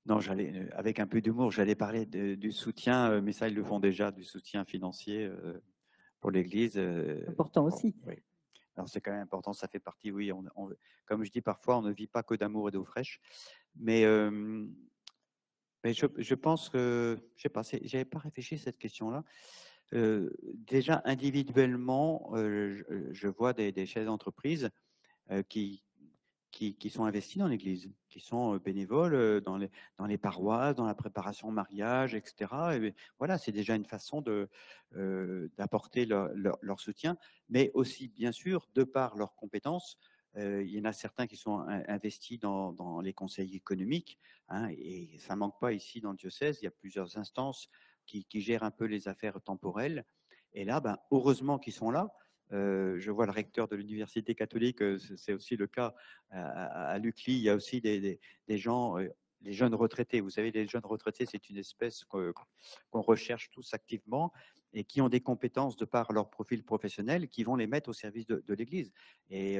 non, avec un peu d'humour, j'allais parler du soutien, mais ça, ils le font déjà, du soutien financier pour l'Église. Important aussi. Oui. Alors, c'est quand même important, ça fait partie, oui. Comme je dis parfois, on ne vit pas que d'amour et d'eau fraîche. Mais je pense que, je sais pas, j'avais pas réfléchi à cette question-là. Déjà, individuellement, je vois des chefs d'entreprise qui sont investis dans l'Église, qui sont bénévoles dans les paroisses, dans la préparation au mariage, etc. Et voilà, c'est déjà une façon d'apporter leur soutien, mais aussi, bien sûr, de par leurs compétences. Il y en a certains qui sont investis dans les conseils économiques, hein, et ça ne manque pas ici dans le diocèse. Il y a plusieurs instances qui gèrent un peu les affaires temporelles. Et là, ben, heureusement qu'ils sont là. Je vois le recteur de l'université catholique, c'est aussi le cas à l'UCLI. Il y a aussi des gens, les jeunes retraités. Vous savez, les jeunes retraités, c'est une espèce qu'on recherche tous activement et qui ont des compétences de par leur profil professionnel qui vont les mettre au service de l'Église. Et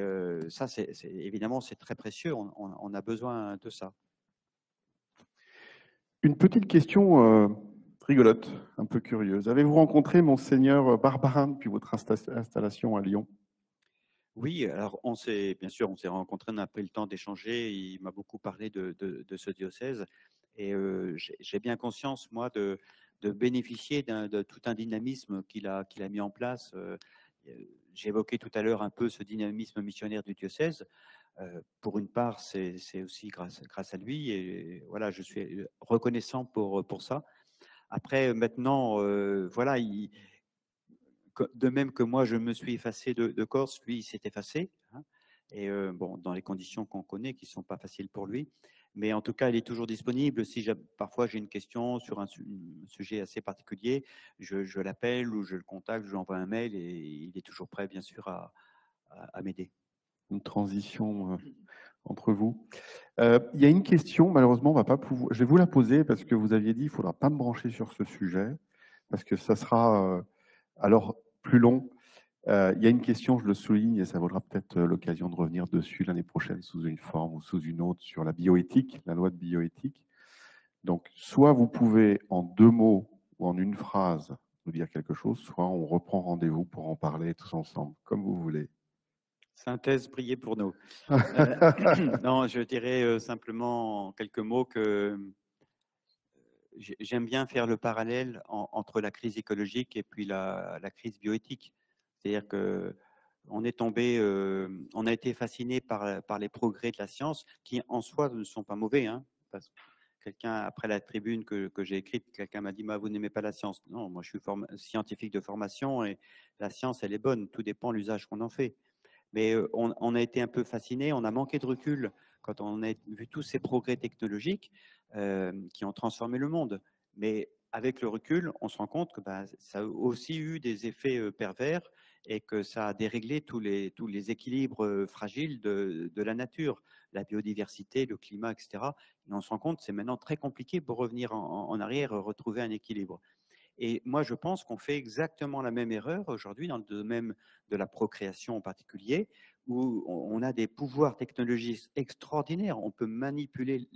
ça, évidemment, c'est très précieux. On a besoin de ça. Une petite question rigolote, un peu curieuse. Avez-vous rencontré Monseigneur Barbarin depuis votre installation à Lyon? Oui, alors bien sûr, on s'est rencontrés, on a pris le temps d'échanger. Il m'a beaucoup parlé de ce diocèse et j'ai bien conscience, moi, de bénéficier de tout un dynamisme qu'il a mis en place. J'ai évoqué tout à l'heure un peu ce dynamisme missionnaire du diocèse. Pour une part, c'est aussi grâce à lui et voilà, je suis reconnaissant pour ça. Après, maintenant, voilà, de même que moi, je me suis effacé de Corse, lui, il s'est effacé. Hein, et bon, dans les conditions qu'on connaît, qui ne sont pas faciles pour lui. Mais en tout cas, il est toujours disponible. Si parfois j'ai une question sur un sujet assez particulier, je l'appelle ou je le contacte, je lui envoie un mail et il est toujours prêt, bien sûr, à m'aider. Une transition entre vous. Il y a une question, malheureusement, on va pas pouvoir. Je vais vous la poser parce que vous aviez dit qu'il ne faudra pas me brancher sur ce sujet, parce que ça sera alors plus long. Il y a une question, je le souligne, et ça vaudra peut-être l'occasion de revenir dessus l'année prochaine sous une forme ou sous une autre sur la bioéthique, la loi de bioéthique. Donc, soit vous pouvez en 2 mots ou en une phrase nous dire quelque chose, soit on reprend rendez-vous pour en parler tous ensemble, comme vous voulez. Synthèse, priez pour nous. Non, je dirais simplement en quelques mots que j'aime bien faire le parallèle entre la crise écologique et puis la crise bioéthique. C'est-à-dire que on est tombé, on a été fasciné par les progrès de la science qui en soi ne sont pas mauvais. Hein, quelqu'un, après la tribune que j'ai écrite, quelqu'un m'a dit « vous n'aimez pas la science ». Non, moi je suis scientifique de formation et la science, elle est bonne, tout dépend de l'usage qu'on en fait. Mais on a été un peu fascinés, on a manqué de recul quand on a vu tous ces progrès technologiques qui ont transformé le monde. Mais avec le recul, on se rend compte que ça a aussi eu des effets pervers et que ça a déréglé tous les équilibres fragiles de la nature, la biodiversité, le climat, etc. Et on se rend compte que c'est maintenant très compliqué pour revenir en arrière et retrouver un équilibre. Et moi, je pense qu'on fait exactement la même erreur aujourd'hui dans le domaine de la procréation en particulier, où on a des pouvoirs technologiques extraordinaires. On peut manipuler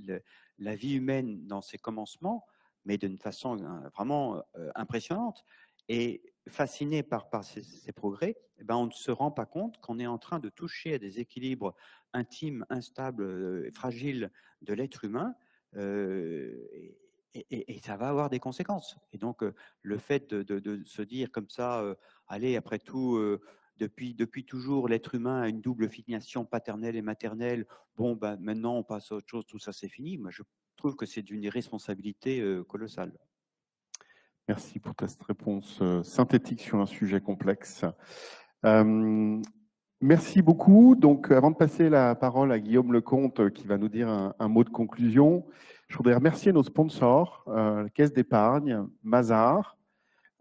la vie humaine dans ses commencements, mais d'une façon vraiment impressionnante. Et fasciné par ces progrès, on ne se rend pas compte qu'on est en train de toucher à des équilibres intimes, instables, fragiles de l'être humain. Et ça va avoir des conséquences. Et donc, le fait de se dire comme ça, allez, après tout, depuis toujours, l'être humain a une double filiation paternelle et maternelle. Bon, maintenant, on passe à autre chose, tout ça, c'est fini. Moi, je trouve que c'est d'une irresponsabilité colossale. Merci pour cette réponse synthétique sur un sujet complexe. Merci beaucoup. Donc, avant de passer la parole à Guillaume Lecomte, qui va nous dire un mot de conclusion, je voudrais remercier nos sponsors, la Caisse d'épargne, Mazars,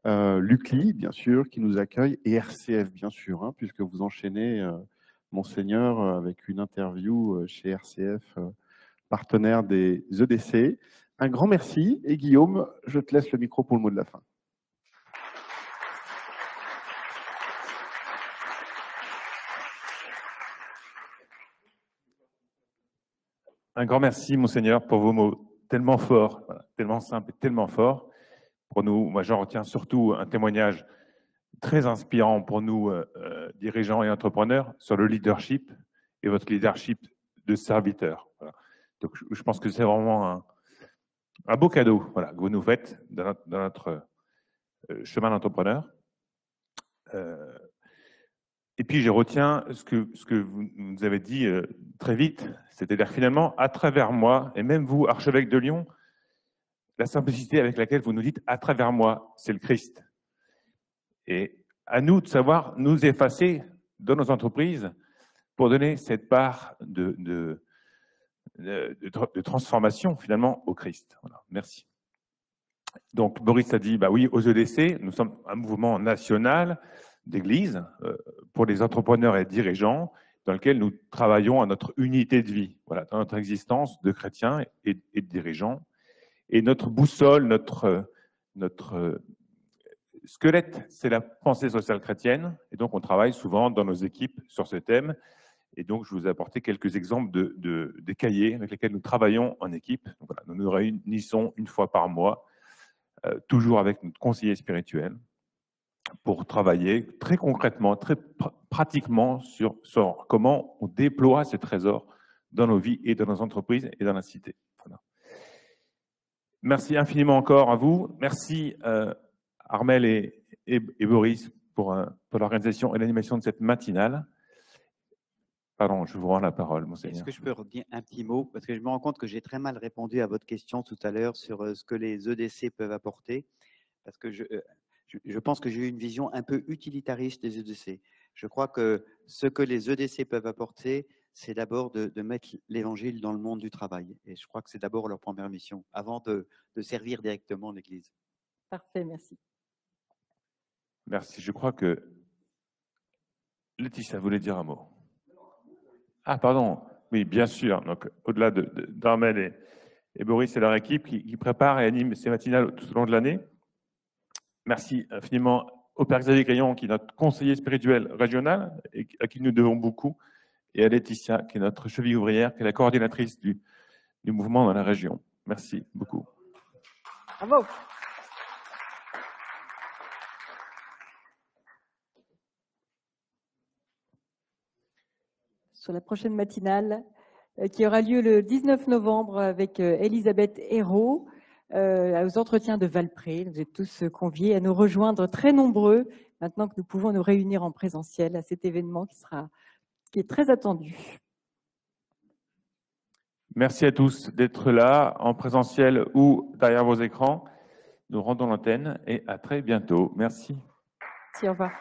l'UCLI, bien sûr, qui nous accueille, et RCF, bien sûr, hein, puisque vous enchaînez, Monseigneur, avec une interview chez RCF, partenaire des EDC. Un grand merci. Et Guillaume, je te laisse le micro pour le mot de la fin. Un grand merci, Monseigneur, pour vos mots tellement forts, tellement simples et tellement forts. Pour nous, moi j'en retiens surtout un témoignage très inspirant pour nous, dirigeants et entrepreneurs, sur le leadership et votre leadership de serviteur. Voilà. Donc je pense que c'est vraiment un beau cadeau, voilà, que vous nous faites dans notre chemin d'entrepreneur. Et puis, je retiens ce que vous nous avez dit très vite, c'est-à-dire finalement, à travers moi, et même vous, archevêque de Lyon, la simplicité avec laquelle vous nous dites « à travers moi », c'est le Christ. Et à nous de savoir nous effacer dans nos entreprises pour donner cette part de transformation finalement au Christ. Voilà, merci. Donc, Boris a dit, oui, aux EDC, nous sommes un mouvement national d'église pour les entrepreneurs et dirigeants dans lequel nous travaillons à notre unité de vie, voilà, dans notre existence de chrétiens et de dirigeants. Et notre boussole, notre squelette, c'est la pensée sociale chrétienne. Et donc, on travaille souvent dans nos équipes sur ce thème. Et donc, je vous ai apporté quelques exemples des cahiers avec lesquels nous travaillons en équipe. Donc, voilà, nous nous réunissons une fois par mois, toujours avec notre conseiller spirituel, pour travailler très concrètement, très pratiquement sur comment on déploie ce trésor dans nos vies et dans nos entreprises et dans la cité. Voilà. Merci infiniment encore à vous. Merci Armel et Boris pour l'organisation et l'animation de cette matinale. Pardon, je vous rends la parole, Monseigneur. Est-ce que je peux redire un petit mot? Parce que je me rends compte que j'ai très mal répondu à votre question tout à l'heure sur ce que les EDC peuvent apporter. Parce que je pense que j'ai eu une vision un peu utilitariste des EDC. Je crois que ce que les EDC peuvent apporter, c'est d'abord de mettre l'Évangile dans le monde du travail. Et je crois que c'est d'abord leur première mission, avant de servir directement l'Église. Parfait, merci. Merci. Je crois que Laetitia voulait dire un mot. Ah, pardon. Oui, bien sûr. Donc, au-delà d'Armel et Boris et leur équipe qui préparent et animent ces matinales tout au long de l'année. Merci infiniment au Père Xavier Grillon, qui est notre conseiller spirituel régional et à qui nous devons beaucoup, et à Laetitia, qui est notre cheville ouvrière, qui est la coordinatrice du mouvement dans la région. Merci beaucoup. Bravo. Sur la prochaine matinale, qui aura lieu le 19 novembre avec Elisabeth Hérault, aux entretiens de Valpré. Vous êtes tous conviés à nous rejoindre, très nombreux, maintenant que nous pouvons nous réunir en présentiel à cet événement qui est très attendu. Merci à tous d'être là, en présentiel ou derrière vos écrans. Nous rendons l'antenne et à très bientôt. Merci. Merci, au revoir.